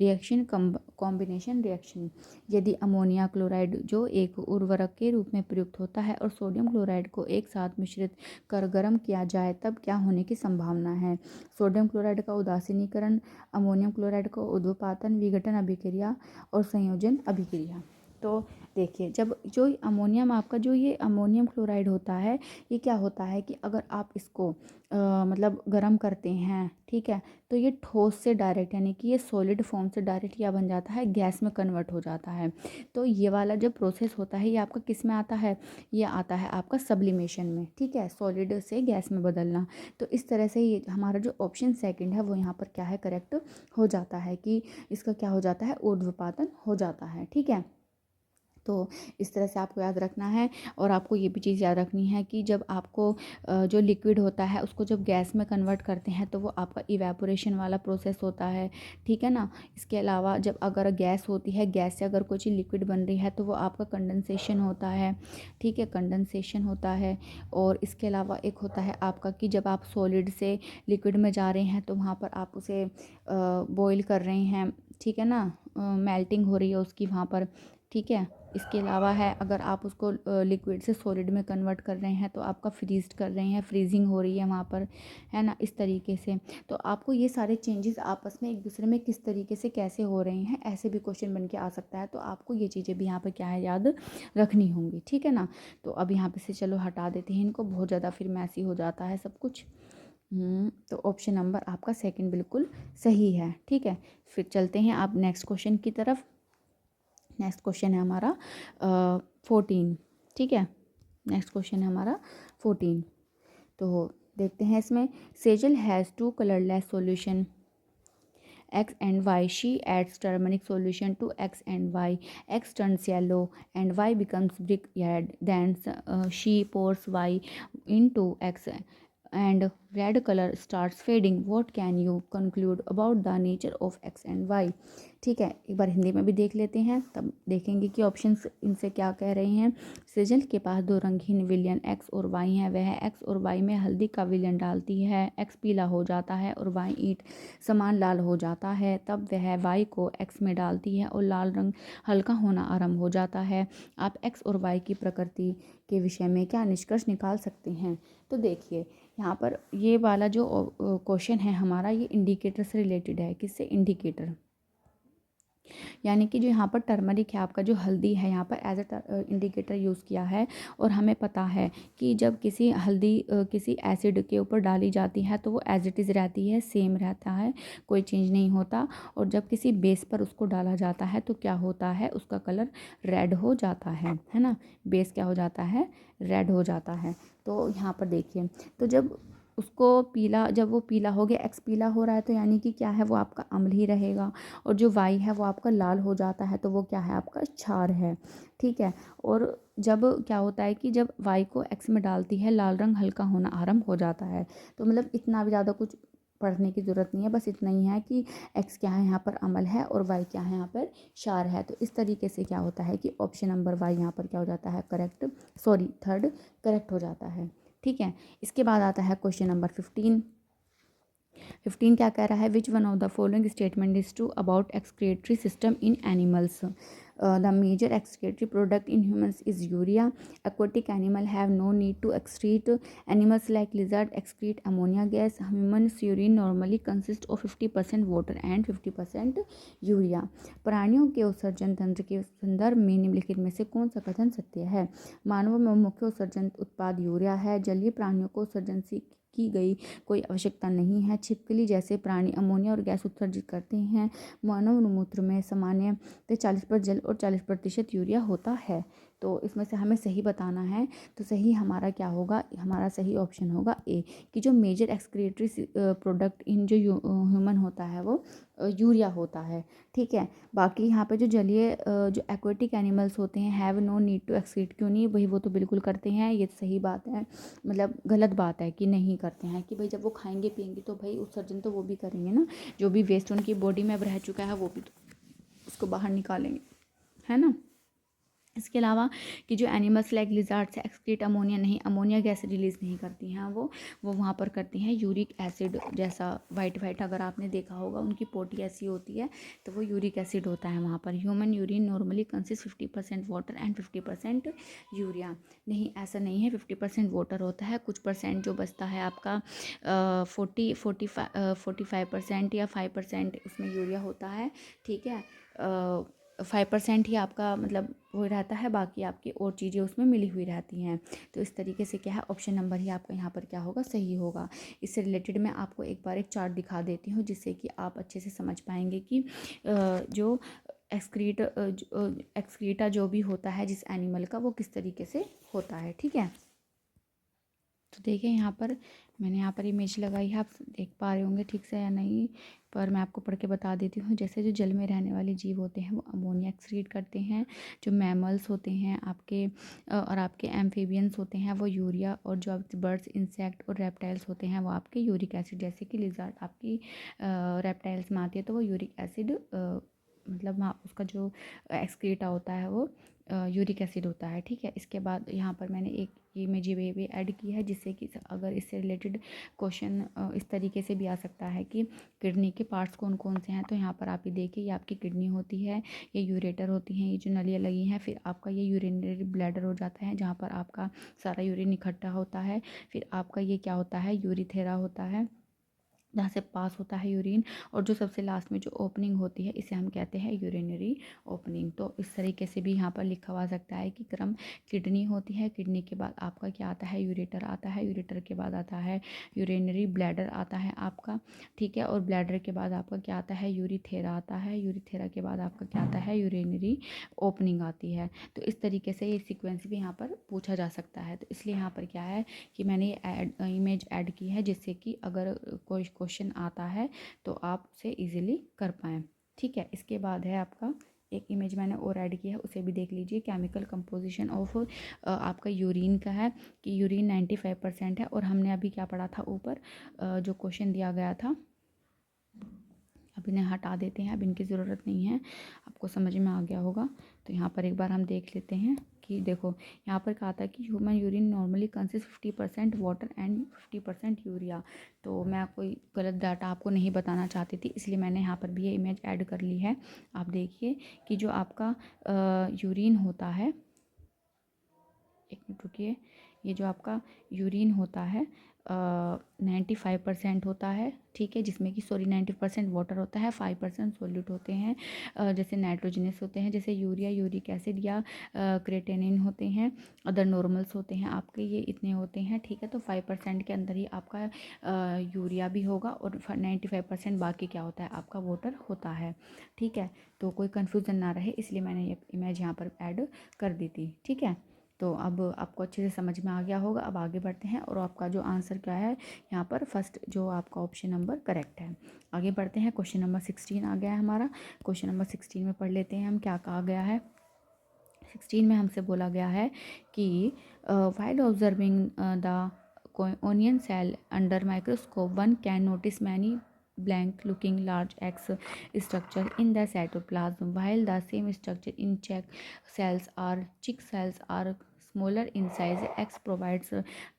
reaction, combination reaction। यदि ammonia chloride जो एक उर्वरक के रूप में प्रयुक्त होता है और सोडियम क्लोराइड को एक साथ मिश्रित कर गर्म किया जाए तब क्या होने की संभावना है? सोडियम क्लोराइड का उदासीनीकरण, अमोनियम क्लोराइड का ऊर्ध्वपातन, विघटन अभिक्रिया और संयोजन अभिक्रिया। तो देखिए जब जो अमोनियम आपका जो ये अमोनियम क्लोराइड होता है, ये क्या होता है कि अगर आप इसको मतलब गर्म करते हैं, ठीक है, तो ये ठोस से डायरेक्ट यानी कि ये सॉलिड फॉर्म से डायरेक्ट क्या बन जाता है, गैस में कन्वर्ट हो जाता है। तो ये वाला जब प्रोसेस होता है ये आपका किस में आता है, ये आता है आपका सब्लिमेशन में, ठीक है, सॉलिड से गैस में बदलना। तो इस तरह से ये हमारा जो ऑप्शन सेकंड है वो यहाँ पर क्या है, करेक्ट हो जाता है कि इसका क्या हो जाता है, ऊर्ध्वपातन हो जाता है, ठीक है। तो इस तरह से आपको याद रखना है। और आपको ये भी चीज़ याद रखनी है कि जब आपको जो लिक्विड होता है उसको जब गैस में कन्वर्ट करते हैं तो वो आपका इवेपोरेशन वाला प्रोसेस होता है, ठीक है ना। इसके अलावा जब अगर गैस होती है, गैस से अगर कोई चीज़ लिक्विड बन रही है तो वो आपका कंडेंसेशन होता है, ठीक है, कंडेंसेशन होता है। और इसके अलावा एक होता है आपका कि जब आप सॉलिड से लिक्विड में जा रहे हैं तो वहाँ पर आप उसे बॉईल कर रहे हैं, ठीक है ना, मेल्टिंग हो रही है उसकी वहाँ पर, ठीक है। इसके अलावा है अगर आप उसको लिक्विड से सॉलिड में कन्वर्ट कर रहे हैं तो आपका फ्रीज कर रहे हैं, फ्रीजिंग हो रही है वहाँ पर, है ना, इस तरीके से। तो आपको ये सारे चेंजेस आपस में एक दूसरे में किस तरीके से कैसे हो रहे हैं, ऐसे भी क्वेश्चन बन के आ सकता है। तो आपको ये चीज़ें भी यहाँ पर क्या है, याद रखनी होंगी, ठीक है ना। तो अब यहाँ पर से चलो हटा देते हैं इनको, बहुत ज़्यादा फिर मैसी हो जाता है सब कुछ। तो ऑप्शन नंबर आपका सेकंड बिल्कुल सही है, ठीक है। फिर चलते हैं आप नेक्स्ट क्वेश्चन की तरफ। नेक्स्ट क्वेश्चन है हमारा 14, ठीक है, नेक्स्ट क्वेश्चन है हमारा 14। तो देखते हैं इसमें, Sejal has 2 colourless solution X and Y. She adds turmeric solution to X and Y. X turns yellow and Y becomes brick red. Then she pours Y into X and red color starts fading, what can you conclude about the nature of x and y। ठीक है, एक बार हिंदी में भी देख लेते हैं, तब देखेंगे कि ऑप्शंस इनसे क्या कह रहे हैं। सृजल के पास दो रंगीन विलियन एक्स और वाई हैं, वह एक्स और वाई में हल्दी का विलियन डालती है, एक्स पीला हो जाता है और वाई ईंट समान लाल हो जाता है, तब वह वाई को एक्स में डालती है और लाल रंग हल्का होना आरंभ हो जाता है। आप एक्स और वाई की प्रकृति के विषय में क्या निष्कर्ष निकाल सकते हैं। तो देखिए यहाँ पर ये वाला जो क्वेश्चन है हमारा, ये इंडिकेटर से रिलेटेड है। किससे? इंडिकेटर, यानी कि जो यहाँ पर टर्मरिक है आपका, जो हल्दी है यहाँ पर एज ए इंडिकेटर यूज़ किया है। और हमें पता है कि जब किसी हल्दी किसी एसिड के ऊपर डाली जाती है तो वो एज इट इज़ रहती है, सेम रहता है, कोई चेंज नहीं होता। और जब किसी बेस पर उसको डाला जाता है तो क्या होता है, उसका कलर रेड हो जाता है ना। बेस क्या हो जाता है, रेड हो जाता है। तो यहाँ पर देखिए, तो जब उसको पीला, जब वो पीला हो गया, एक्स पीला हो रहा है, तो यानी कि क्या है, वो आपका अम्ल ही रहेगा। और जो वाई है वो आपका लाल हो जाता है, तो वो क्या है, आपका क्षार है। ठीक है। और जब क्या होता है कि जब वाई को एक्स में डालती है, लाल रंग हल्का होना आरंभ हो जाता है। तो मतलब इतना भी ज़्यादा कुछ पढ़ने की ज़रूरत नहीं है, बस इतना ही है कि एक्स क्या है यहाँ पर अम्ल है और वाई क्या है यहाँ पर क्षार है। तो इस तरीके से क्या होता है कि ऑप्शन नंबर वाई यहाँ पर क्या हो जाता है, करेक्ट, सॉरी थर्ड करेक्ट हो जाता है। ठीक है। इसके बाद आता है क्वेश्चन नंबर 15 क्या कह रहा है, which one of the following statement is true about excretory system in animals. The major excretory product in humans is urea, aquatic animal have no need to excrete, animals like lizard excrete ammonia gas, humans urine normally consists of 50% water and 50% urea. प्राणियों के उत्सर्जन तंत्र के संदर्भ में निम्नलिखित में से कौन सा कथन सत्य है। मानवों में मुख्य उत्सर्जन उत्पाद यूरिया है, जलीय प्राणियों को उत्सर्जन की गई कोई आवश्यकता नहीं है, छिपकली जैसे प्राणी अमोनिया और गैस उत्सर्जित करते हैं, मानव मूत्र में सामान्यतः 40% जल और 40% यूरिया होता है। तो इसमें से हमें सही बताना है। तो सही हमारा क्या होगा, हमारा सही ऑप्शन होगा ए, कि जो मेजर एक्सक्रीटरी प्रोडक्ट इन जो ह्यूमन होता है वो यूरिया होता है। ठीक है। बाकी यहाँ पे जो जलीय जो एक्वेटिक एनिमल्स होते हैं, have no need to excrete, क्यों नहीं, वही वो तो बिल्कुल करते हैं, ये सही बात है। मतलब गलत बात है कि नहीं करते हैं, कि भाई जब वो खाएंगे पिएंगे तो भाई उत्सर्जन तो वो भी करेंगे ना, जो भी वेस्ट उनकी बॉडी में अब रह चुका है वो भी तो उसको बाहर निकालेंगे, है ना। इसके अलावा कि जो animals like lizards excrete ammonia, नहीं, अमोनिया गैस रिलीज़ नहीं करती हैं वो वहाँ पर करती हैं यूरिक एसिड, जैसा वाइट अगर आपने देखा होगा उनकी पोटी ऐसी होती है तो वो यूरिक एसिड होता है वहाँ पर। Human urine normally consist 50% water and 50% urea, नहीं ऐसा नहीं है, 50% वाटर होता है, कुछ परसेंट जो बचता है आपका 45% या 5% उसमें यूरिया होता है। ठीक है। 5% ही आपका मतलब वो रहता है, बाकी आपकी और चीज़ें उसमें मिली हुई रहती हैं। तो इस तरीके से क्या है, ऑप्शन नंबर ही आपका यहाँ पर क्या होगा, सही होगा। इससे रिलेटेड मैं आपको एक बार एक चार्ट दिखा देती हूँ जिससे कि आप अच्छे से समझ पाएंगे कि जो एक्सक्रीटा जो भी होता है जिस एनिमल का, वो किस तरीके से होता है। ठीक है। तो देखिए यहाँ पर मैंने यहाँ पर इमेज लगाई है, आप देख पा रहे होंगे ठीक से या नहीं, पर मैं आपको पढ़ के बता देती हूँ। जैसे जो जल में रहने वाले जीव होते हैं वो अमोनिया एक्सक्रीट करते हैं, जो मैमल्स होते हैं आपके और आपके एम्फीबियंस होते हैं वो यूरिया, और जो आपके बर्ड्स इंसेक्ट और रेप्टाइल्स होते हैं वो आपके यूरिक एसिड, जैसे कि लिजार्ड आपकी रेप्टाइल्स में आती है तो वो यूरिक एसिड मतलब उसका जो एक्सक्रीटा होता है वो यूरिक एसिड होता है। ठीक है। इसके बाद यहाँ पर मैंने एक इमेज भी ऐड की है जिससे कि अगर इससे रिलेटेड क्वेश्चन इस तरीके से भी आ सकता है कि किडनी के पार्ट्स कौन कौन से हैं। तो यहाँ पर आप ये देखिए, ये आपकी किडनी होती है, ये यूरेटर होती हैं, ये जो नलियाँ लगी हैं, फिर आपका ये यूरिनरी ब्लैडर हो जाता है जहाँ पर आपका सारा यूरिन इकट्ठा होता है, फिर आपका ये क्या होता है, यूरिथेरा होता है जहाँ से पास होता है यूरिन, और जो सबसे लास्ट में जो ओपनिंग होती है इसे हम कहते हैं यूरिनरी ओपनिंग। तो इस तरीके से भी यहाँ पर लिखा हुआ सकता है कि क्रम किडनी होती है, किडनी के बाद आपका क्या आता है, यूरेटर आता है, यूरेटर के बाद आता है यूरिनरी ब्लैडर आता है आपका। ठीक है। और ब्लैडर के बाद आपका क्या आता है, यूरिथेरा आता है, यूरिथेरा के बाद आपका क्या आता है, यूरिनरी ओपनिंग आती है। तो इस तरीके से ये सीक्वेंस भी यहाँ पर पूछा जा सकता है। तो इसलिए यहाँ पर क्या है कि मैंने ये इमेज ऐड की है जिससे कि अगर कोई क्वेश्चन आता है तो आप उसे इजीली कर पाएँ। ठीक है। इसके बाद है आपका एक इमेज मैंने और ऐड किया है, उसे भी देख लीजिए। केमिकल कंपोजिशन ऑफ आपका यूरिन का है कि यूरिन 95% है। और हमने अभी क्या पढ़ा था ऊपर, जो क्वेश्चन दिया गया था, अब इन्हें हटा देते हैं, अब इनकी ज़रूरत नहीं है, आपको समझ में आ गया होगा। तो यहाँ पर एक बार हम देख लेते हैं कि देखो यहाँ पर कहा था कि human urine normally consist 50% water and 50% urea. तो मैं कोई गलत डाटा आपको नहीं बताना चाहती थी, इसलिए मैंने यहाँ पर भी ये इमेज ऐड कर ली है। आप देखिए कि जो आपका यूरिन होता है, एक मिनट रुकिए, ये जो आपका यूरिन होता है 95% होता है, ठीक है, जिसमें कि 90% वाटर होता है, 5% सॉल्यूट होते हैं, जैसे नाइट्रोजनस होते हैं, जैसे यूरिया, यूरिक एसिड या क्रेटेनिन होते हैं, अदर नॉर्मल्स होते हैं आपके, ये इतने होते हैं, ठीक है। तो 5% के अंदर ही आपका यूरिया भी होगा और 95% बाकी क्या होता है आपका वाटर होता है, ठीक है। तो कोई कन्फ्यूज़न ना रहे, इसलिए मैंने ये इमेज यहाँ पर ऐड कर दी थी, ठीक है। तो अब आपको अच्छे से समझ में आ गया होगा। अब आगे बढ़ते हैं और आपका जो आंसर क्या है यहाँ पर, फर्स्ट जो आपका ऑप्शन नंबर करेक्ट है। आगे बढ़ते हैं, क्वेश्चन नंबर 16 आ गया है हमारा। क्वेश्चन नंबर 16 में पढ़ लेते हैं हम क्या कहा गया है। 16 में हमसे बोला गया है कि while observing the onion cell under microscope one can notice many blank looking large X structure in the cytoplasm, while the same structure in chick cells are smaller in size. X provides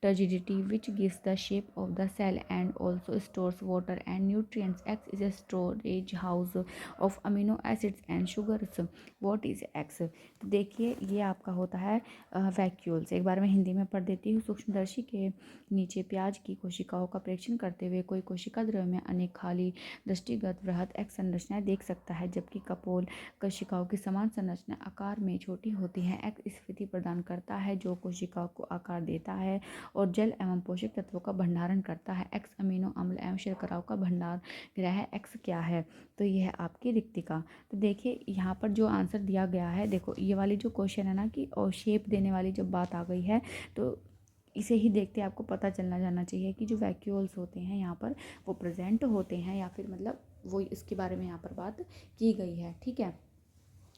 turgidity which gives the shape of the cell and also stores water and nutrients. X is a storage house of amino acids and sugars. What is X? तो देखिए ये आपका होता है vacuoles. एक बार मैं हिंदी में पढ़ देती हूँ। सूक्ष्मदर्शी के नीचे प्याज की कोशिकाओं का परीक्षण करते हुए कोई कोशिका द्रव्य में अनेक खाली दृष्टिगत वृहद एक्स संरचनाएं देख सकता है, जबकि कपोल कोशिकाओं की समान संरचना आकार में छोटी होती है। एक्स स्थिति प्रदान करता है जो कोशिकाओं को आकार देता है और जल एवं पोषक तत्वों का भंडारण करता है। एक्स अमीनो अम्ल एवं शर्कराओं का भंडार गृह है। एक्स क्या है? तो यह है आपकी रिक्तिका। तो देखिए यहाँ पर जो आंसर दिया गया है, देखो ये वाली जो क्वेश्चन है ना कि और शेप देने वाली जब बात आ गई है तो इसे ही देखते आपको पता चलना जाना चाहिए कि जो वैक्यूल्स होते हैं यहाँ पर वो प्रेजेंट होते हैं या फिर मतलब वो इसके बारे में यहाँ पर बात की गई है, ठीक है।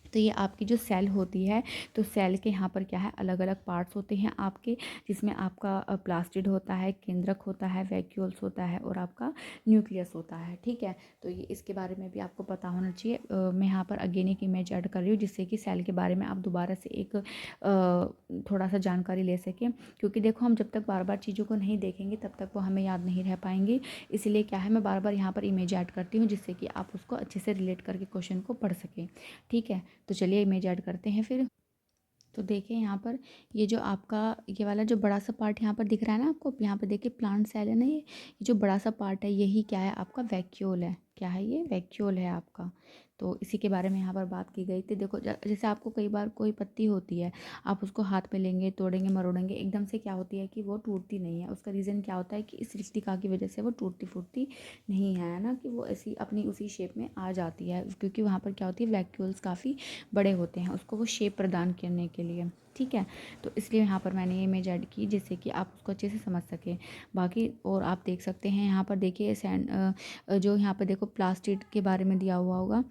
तो ये आपकी जो सेल होती है, तो सेल के यहाँ पर क्या है, अलग अलग पार्ट्स होते हैं आपके, जिसमें आपका प्लास्टिड होता है, केंद्रक होता है, वैक्यूल्स होता है और आपका न्यूक्लियस होता है, ठीक है। तो ये इसके बारे में भी आपको पता होना चाहिए। मैं यहाँ पर अगेन एक इमेज ऐड कर रही हूँ जिससे कि सेल के बारे में आप दोबारा से एक थोड़ा सा जानकारी ले सकें, क्योंकि देखो हम जब तक बार बार चीज़ों को नहीं देखेंगे तब तक वो हमें याद नहीं रह पाएंगी। इसलिए क्या है, मैं बार बार यहाँ पर इमेज ऐड करती हूँ जिससे कि आप उसको अच्छे से रिलेट करके क्वेश्चन को पढ़ सकें, ठीक है। तो चलिए इमेज ऐड करते हैं फिर। तो देखिए यहाँ पर ये जो आपका ये वाला जो बड़ा सा पार्ट यहाँ पर दिख रहा है ना आपको, यहाँ पर देखिए प्लांट सेल है ना, ये जो बड़ा सा पार्ट है यही क्या है आपका वैक्यूल है। क्या है ये? वैक्यूल है आपका। तो इसी के बारे में यहाँ पर बात की गई थी। देखो जैसे आपको कई बार कोई पत्ती होती है, आप उसको हाथ में लेंगे, तोड़ेंगे, मरोड़ेंगे, एकदम से क्या होती है कि वो टूटती नहीं है। उसका रीज़न क्या होता है कि इस रिक्तिका की वजह से वो टूटती फूटती नहीं है ना, कि वो ऐसी अपनी उसी शेप में आ जाती है, क्योंकि वहाँ पर क्या होती है वैक्यूल्स काफ़ी बड़े होते हैं उसको वो शेप प्रदान करने के लिए, ठीक है। तो इसलिए यहाँ पर मैंने ये इमेज ऐड की जिससे कि आप उसको अच्छे से समझ सकें। बाकी और आप देख सकते हैं यहाँ पर देखिए जो यहाँ पर देखो प्लास्टिड के बारे में दिया हुआ होगा।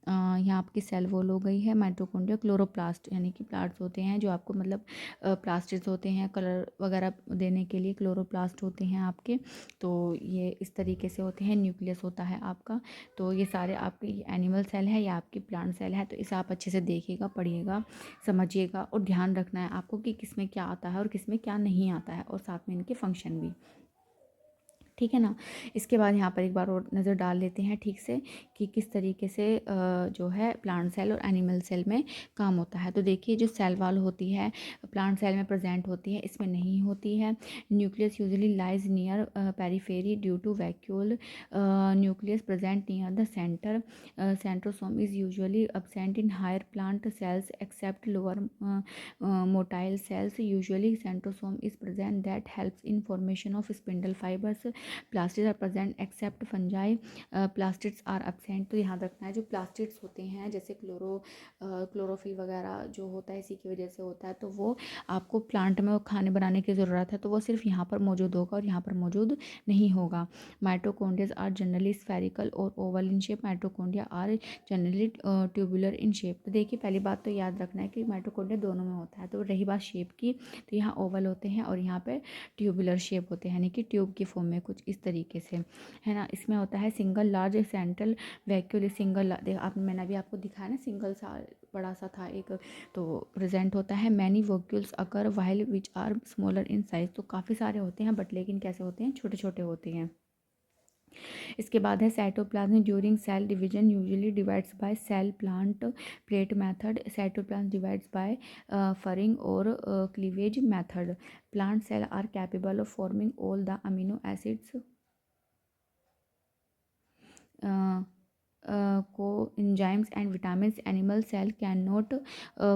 यहाँ आपकी सेल वॉल हो गई है, माइटोकॉन्ड्रिया, क्लोरोप्लास्ट यानी कि प्लांट्स होते हैं जो आपको मतलब प्लास्टिड्स होते हैं कलर वगैरह देने के लिए, क्लोरोप्लास्ट होते हैं आपके। तो ये इस तरीके से होते हैं। न्यूक्लियस होता है आपका। तो ये सारे आपके एनिमल सेल है या आपकी प्लांट सेल है। तो इसे आप अच्छे से देखिएगा, पढ़िएगा, समझिएगा और ध्यान रखना है आपको कि किस में क्या आता है और किस में क्या नहीं आता है, और साथ में इनके फंक्शन भी, ठीक है ना। इसके बाद यहाँ पर एक बार और नज़र डाल लेते हैं ठीक से कि किस तरीके से जो है प्लांट सेल और एनिमल सेल में काम होता है। तो देखिए जो सेल वॉल होती है प्लांट सेल में प्रेजेंट होती है, इसमें नहीं होती है। Nucleus usually lies near periphery due to vacuole nucleus present near the centre. Centrosome is usually absent in higher plant cells except lower motile cells. Usually centrosome is present that helps in formation of spindle fibers. Plastids are present except fungi, plastids are absent. तो याद रखना है जो plastids होते हैं जैसे chlorophyll वगैरह जो होता है इसी की वजह से होता है, तो वो आपको प्लांट में वो खाने बनाने की ज़रूरत है तो वो सिर्फ यहाँ पर मौजूद होगा और यहाँ पर मौजूद नहीं होगा। माइटोकॉन्ड्रिया आर जनरली स्फेरिकल और oval in shape, mitochondria are generally tubular in shape. तो देखिए पहली बात तो याद रखना है कि माइटोकॉन्ड्रिया दोनों में होता है। तो रही बात शेप की, तो यहाँ ओवल होते हैं और यहाँ पे ट्यूबुलर शेप होते हैं, यानी कि ट्यूब की फॉर्म में कुछ इस तरीके से, है ना। इसमें होता है सिंगल लार्ज सेंट्रल वैक्यूल, मैंने अभी आपको दिखाया ना सिंगल सा बड़ा सा था एक, तो प्रेजेंट होता है। Many vacuoles occur while which are smaller in size. तो काफ़ी सारे होते हैं बट लेकिन कैसे होते हैं, छोटे छोटे होते हैं। इसके बाद है cytoplasm during cell division usually divides by cell plant plate method. Cytoplasm divides by furrowing और cleavage method. Plant cell are capable of forming all the amino acids coenzymes and vitamins. Animal cell cannot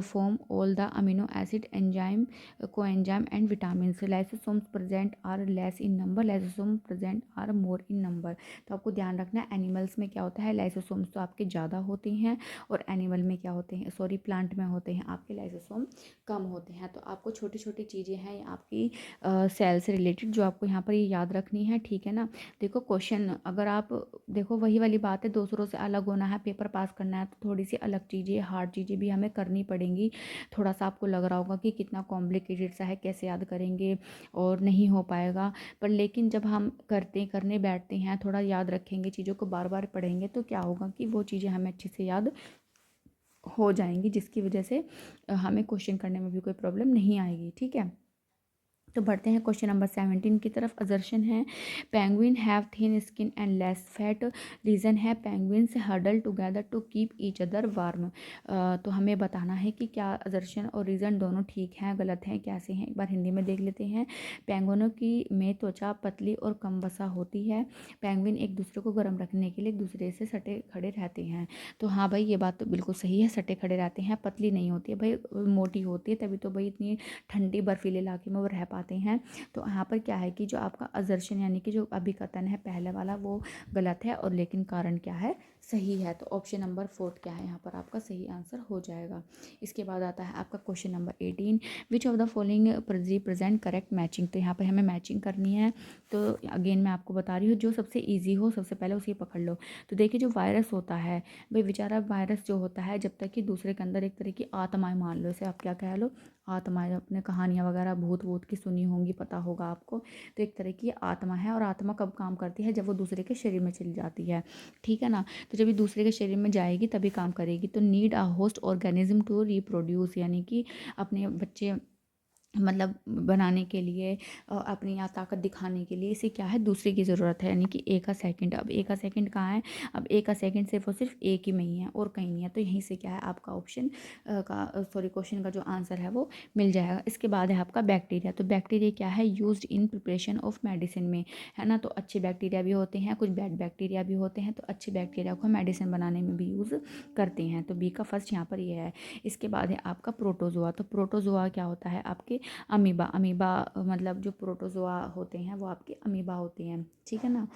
form all the amino acid, enzyme, coenzyme and vitamins. Lysosomes present are less in number, lysosomes present are more in number. तो आपको ध्यान रखना है animals में क्या होता है, lysosomes तो आपके ज़्यादा होते हैं और एनिमल में क्या होते हैं, सॉरी प्लांट में होते हैं आपके लाइसोसोम कम होते हैं। तो आपको छोटी छोटी चीज़ें हैं आपकी सेल से रिलेटेड जो आपको यहाँ पर ये याद रखनी है, ठीक है ना। देखो क्वेश्चन अगर आप देखो वही वाली बात है, दूसरों से अलग होना है, पेपर पास करना है, तो थोड़ी सी अलग चीज़ें हार्ड चीज़ें भी हमें करनी पड़ेंगी। थोड़ा सा आपको लग रहा होगा कि कितना कॉम्प्लिकेटेड सा है, कैसे याद करेंगे और नहीं हो पाएगा, पर लेकिन जब हम करने बैठते हैं, थोड़ा याद रखेंगे, चीज़ों को बार बार पढ़ेंगे तो क्या होगा कि वो चीज़ें हमें अच्छे से याद हो जाएंगी, जिसकी वजह से हमें क्वेश्चन करने में भी कोई प्रॉब्लम नहीं आएगी, ठीक है। तो बढ़ते हैं क्वेश्चन नंबर 17 की तरफ। अजर्शन है penguin have thin skin and less fat, reason है penguins huddle together to keep each other warm. तो हमें बताना है कि क्या अजर्शन और रीज़न दोनों ठीक हैं, गलत हैं, कैसे हैं, एक बार हिंदी में देख लेते हैं। पेंगुइनों की में त्वचा पतली और कम वसा होती है। पेंगुइन एक दूसरे को गर्म रखने के लिए एक दूसरे से सटे खड़े रहते हैं। तो हाँ भाई ये बात तो बिल्कुल सही है, सटे खड़े रहते हैं, पतली नहीं होती है भाई, मोटी होती है, तभी तो भाई इतनी ठंडी बर्फीले इलाके में वो रह पाते हैं। तो यहाँ पर क्या है कि जो आपका अजर्शन यानी कि जो अभिकथन है पहले वाला वो गलत है और लेकिन कारण क्या है, सही है। तो ऑप्शन नंबर 4 क्या है यहाँ पर आपका सही आंसर हो जाएगा। इसके बाद आता है आपका question number 18, which of the following represent correct matching. तो यहाँ पर हमें मैचिंग करनी है, तो अगेन मैं आपको बता रही हूँ जो सबसे ईजी हो सबसे पहले उसे पकड़ लो। तो देखिए जो वायरस होता है भाई, बेचारा वायरस जो होता है जब तक कि दूसरे के अंदर एक तरह की आत्माएं, मान लो इसे आप क्या कह लो, आत्माएं, अपने कहानियाँ वगैरह भूत वूत की सुनी होंगी, पता होगा आपको। तो एक तरह की आत्मा है और आत्मा कब काम करती है, जब वो दूसरे के शरीर में चली जाती है, ठीक है ना। तो जब ये दूसरे के शरीर में जाएगी तभी काम करेगी। तो need a host organism to reproduce, यानी कि अपने बच्चे मतलब बनाने के लिए, अपनी यहाँ ताकत दिखाने के लिए इसे क्या है, दूसरे की ज़रूरत है, यानी कि एक का सेकंड। अब एक का सेकंड कहाँ है, अब एक का सेकंड सिर्फ और सिर्फ एक ही में ही है और कहीं नहीं है। तो यहीं से क्या है आपका ऑप्शन का सॉरी क्वेश्चन का जो आंसर है वो मिल जाएगा। इसके बाद है आपका बैक्टीरिया। तो बैक्टीरिया क्या है, used in preparation of medicine में, है ना। तो अच्छे बैक्टीरिया भी होते हैं, कुछ बैड बैक्टीरिया भी होते हैं। तो अच्छे बैक्टीरिया को मेडिसिन बनाने में भी यूज़ करते हैं। तो बी का फर्स्ट यहाँ पर ये है। इसके बाद है आपका प्रोटोजोआ। तो प्रोटोजोआ क्या होता है आपके अमीबा। अमीबा मतलब जो प्रोटोजोआ होते हैं वो आपके अमीबा होते हैं, ठीक है ना।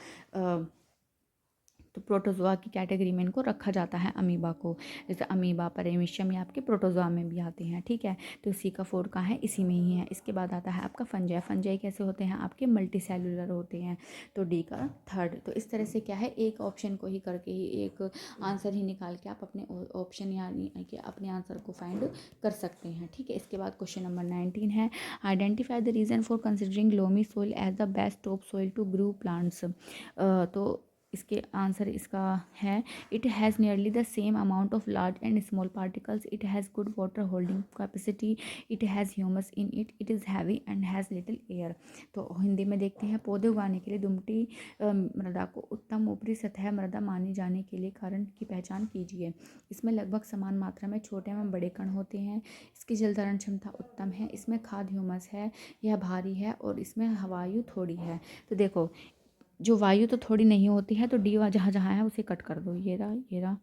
तो प्रोटोजोआ की कैटेगरी में इनको रखा जाता है, अमीबा को। जैसे अमीबा परेमिशियम ये आपके प्रोटोजोआ में भी आते हैं, ठीक है। तो इसी का 4 का है, इसी में ही है। इसके बाद आता है आपका फंजाई। फंजाई कैसे होते हैं आपके, मल्टी सेलुलर होते हैं। तो डी का 3rd। तो इस तरह से क्या है, एक ऑप्शन को ही करके ही एक आंसर ही निकाल के आप अपने ऑप्शन यानी कि अपने आंसर को फाइंड कर सकते हैं, ठीक है। इसके बाद क्वेश्चन नंबर 19 है, identify the reason for considering loamy soil as the best top soil to grow plants. तो इसके आंसर इसका है, it has nearly the same amount of large and small particles, it has good water holding capacity, it has humus in it, it is heavy and has little air. तो हिंदी में देखते हैं, पौधे उगाने के लिए दुमटी मृदा को उत्तम ऊपरी सतह मृदा मानी जाने के लिए कारण की पहचान कीजिए। इसमें लगभग समान मात्रा में छोटे एवं बड़े कण होते हैं, इसकी जल धारण क्षमता उत्तम है, इसमें खाद ह्यूमस है, यह भारी है और इसमें हवायु थोड़ी है। तो देखो जो वायु तो थोड़ी नहीं होती है, तो डी जहाँ जहाँ है उसे कट कर दो, ये रहा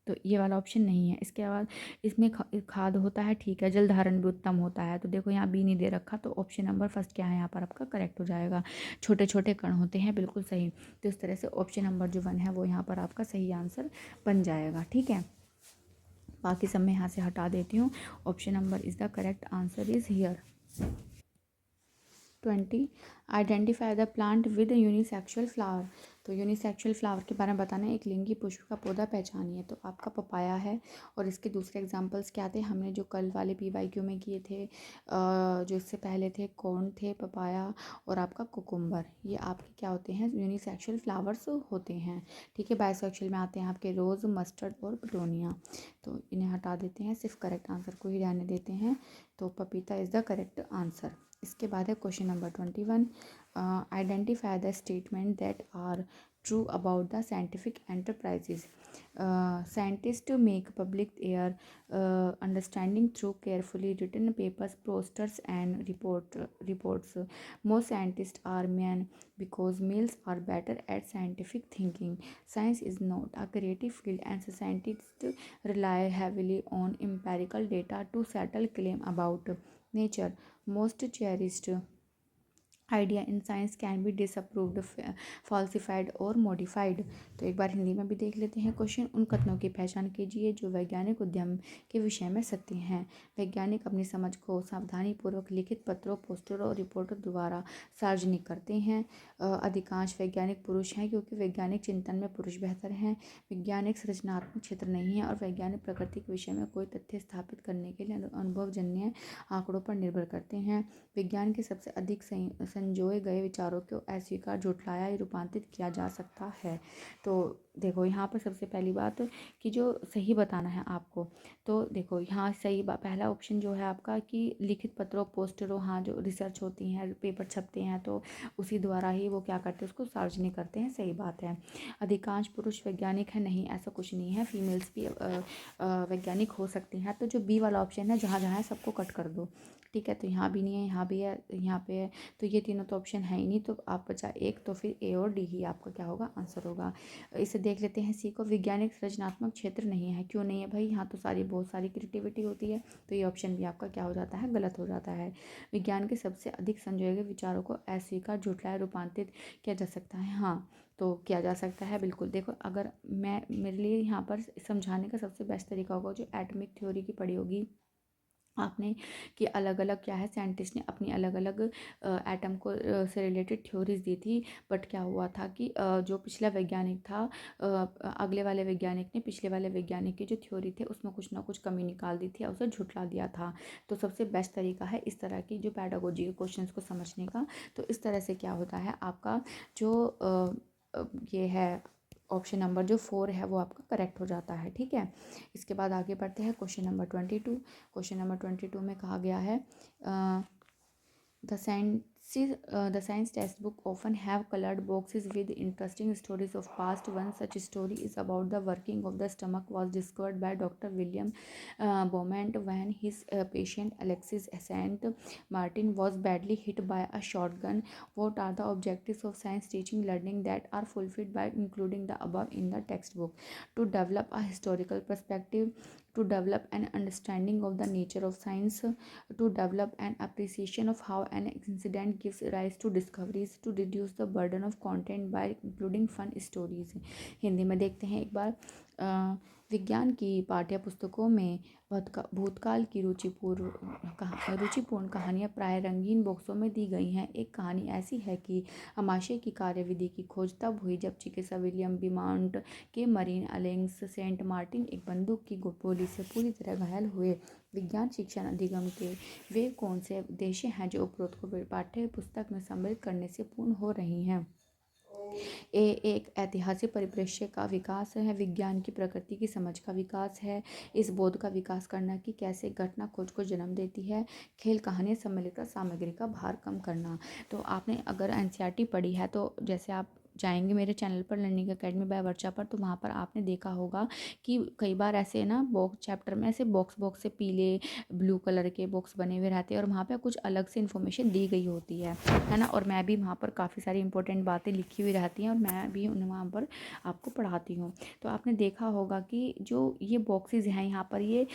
तो ये वाला ऑप्शन नहीं है। इसके बाद इसमें खाद होता है, ठीक है, जल धारण भी उत्तम होता है, तो देखो यहाँ बी नहीं दे रखा, तो ऑप्शन नंबर फर्स्ट क्या है यहाँ पर आपका करेक्ट हो जाएगा। छोटे छोटे कण होते हैं, बिल्कुल सही। तो इस तरह से ऑप्शन नंबर जो 1 है वो यहाँ पर आपका सही आंसर बन जाएगा, ठीक है। बाकी सब मैं यहाँ से हटा देती हूँ। Option number is the correct answer is here. 20 identify the plant with unisexual flower. तो यूनिसेक्सुअल फ्लावर के बारे में बताना है, एक लिंगी पुष्प का पौधा पहचानिए। तो आपका पपाया है, और इसके दूसरे एग्जांपल्स क्या थे, हमने जो कल वाले PYQ में किए थे, जो इससे पहले थे, कॉर्न थे, पपाया और आपका कुकुम्बर, ये आपके क्या होते हैं, यूनिसेक्सुअल फ्लावर्स होते हैं, ठीक है। बाइसेक्सुअल में आते हैं आपके रोज़, मस्टर्ड और पिटोनिया। तो इन्हें हटा देते हैं, सिर्फ करेक्ट आंसर को ही रहने देते हैं। तो पपीता इज़ द करेक्ट आंसर। इसके बाद है question number 21, identify the statement that are true about the scientific enterprises. Scientist make public their understanding through carefully written papers, posters and reports. Most scientists are men because males are better at scientific thinking. Science is not a creative field and scientists rely heavily on empirical data to settle claim about nature. Most cherished idea in science can be disapproved, falsified और modified. तो एक बार हिंदी में भी देख लेते हैं question. उन कथनों की पहचान कीजिए जो वैज्ञानिक उद्यम के विषय में सत्य हैं। वैज्ञानिक अपनी समझ को सावधानीपूर्वक लिखित पत्रों, पोस्टरों और रिपोर्टों द्वारा सार्वजनिक करते हैं। अधिकांश वैज्ञानिक पुरुष हैं क्योंकि वैज्ञानिक चिंतन में पुरुष बेहतर हैं। वैज्ञानिक सृजनात्मक क्षेत्र नहीं है और वैज्ञानिक प्रकृति के विषय में कोई तथ्य स्थापित करने के लिए अनुभवजन्य आंकड़ों पर निर्भर करते हैं। विज्ञान के सबसे अधिक संजोए गए विचारों को अस्वीकार, झुठलाया या रूपांतरित किया जा सकता है। तो देखो यहाँ पर सबसे पहली बात कि जो सही बताना है आपको, तो देखो यहाँ सही पहला ऑप्शन जो है आपका कि लिखित पत्रों, पोस्टरों, हाँ जो रिसर्च होती हैं, पेपर छपते हैं, तो उसी द्वारा ही वो क्या करते हैं, उसको सार्वजनिक करते हैं, सही बात है। अधिकांश पुरुष वैज्ञानिक है, नहीं, ऐसा कुछ नहीं है, फीमेल्स भी वैज्ञानिक हो सकती हैं। तो जो बी वाला ऑप्शन है, जहाँ जहाँ है सबको कट कर दो, ठीक है। तो यहाँ भी नहीं है, यहाँ भी है, यहाँ पे है, तो ये तीनों तो ऑप्शन है ही नहीं, तो आप बचा एक, तो फिर ए और डी ही आपका क्या होगा, आंसर होगा। इसे देख लेते हैं, सी को। वैज्ञानिक सृजनात्मक क्षेत्र नहीं है, क्यों नहीं है भाई, यहाँ तो बहुत सारी क्रिएटिविटी होती है, तो ये ऑप्शन भी आपका क्या हो जाता है, गलत हो जाता है। विज्ञान के सबसे अधिक संजोए गए विचारों को अस्वीकार, झुठलाया, रूपांतरित किया जा सकता है, हाँ तो किया जा सकता है, बिल्कुल। देखो अगर मेरे लिए यहाँ पर समझाने का सबसे बेस्ट तरीका होगा, जो एटॉमिक थ्योरी की पढ़ी होगी आपने, कि अलग अलग क्या है, साइंटिस्ट ने अपनी अलग अलग एटम को से रिलेटेड थ्योरीज दी थी, बट क्या हुआ था कि जो पिछला वैज्ञानिक था, अगले वाले वैज्ञानिक ने पिछले वाले वैज्ञानिक की जो थ्योरी थे उसमें कुछ ना कुछ कमी निकाल दी थी, उसे झुठला दिया था। तो सबसे बेस्ट तरीका है इस तरह की जो पैडागोजी के क्वेश्चंस को समझने का। तो इस तरह से क्या होता है, आपका जो ये है ऑप्शन नंबर जो 4 है वो आपका करेक्ट हो जाता है, ठीक है। इसके बाद आगे बढ़ते हैं क्वेश्चन नंबर 22। क्वेश्चन नंबर 22 में कहा गया है, The science textbook often have colored boxes with interesting stories of past. One such story is about the working of the stomach was discovered by Dr. William Beaumont when his patient Alexis Saint Martin was badly hit by a shotgun. What are the objectives of science teaching learning that are fulfilled by including the above in the textbook? To develop a historical perspective, to develop an understanding of the nature of science, to develop an appreciation of how an incident gives rise to discoveries, to reduce the burden of content by including fun stories। Hindi में देखते हैं एक बार। विज्ञान की पाठ्य पुस्तकों में भूतकाल की रुचिपूर्ण कहानियाँ प्राय रंगीन बॉक्सों में दी गई हैं। एक कहानी ऐसी है कि आमाशय की कार्यविधि की खोज तब हुई जब चिकित्सक विलियम बीमांट के मरीन अलेक्स सेंट मार्टिन एक बंदूक की गोली से पूरी तरह घायल हुए। विज्ञान शिक्षण अधिगम के वे कौन से उद्देश्य हैं जो उपरोक्त को पाठ्य पुस्तक में सम्मिलित करने से पूर्ण हो रही हैं? एक ऐतिहासिक परिप्रेक्ष्य का विकास है, विज्ञान की प्रकृति की समझ का विकास है, इस बोध का विकास करना कि कैसे घटना खोज को जन्म देती है, खेल कहानी सम्मिलित सामग्री का भार कम करना। तो आपने अगर NCERT पढ़ी है तो जैसे आप जाएंगे मेरे चैनल पर लर्निंग अकेडमी बाय वर्षा पर, तो वहाँ पर आपने देखा होगा कि कई बार ऐसे ना बॉक्स चैप्टर में ऐसे बॉक्स बॉक्स से पीले ब्लू कलर के बॉक्स बने हुए रहते हैं और वहाँ पे कुछ अलग से इन्फॉर्मेशन दी गई होती है ना। और मैं भी वहाँ पर काफ़ी सारी इंपॉर्टेंट बातें लिखी हुई रहती हैं और मैं भी उन्हें वहाँ पर आपको पढ़ाती हूँ। तो आपने देखा होगा कि जो ये बॉक्सेस हैं यहाँ पर, ये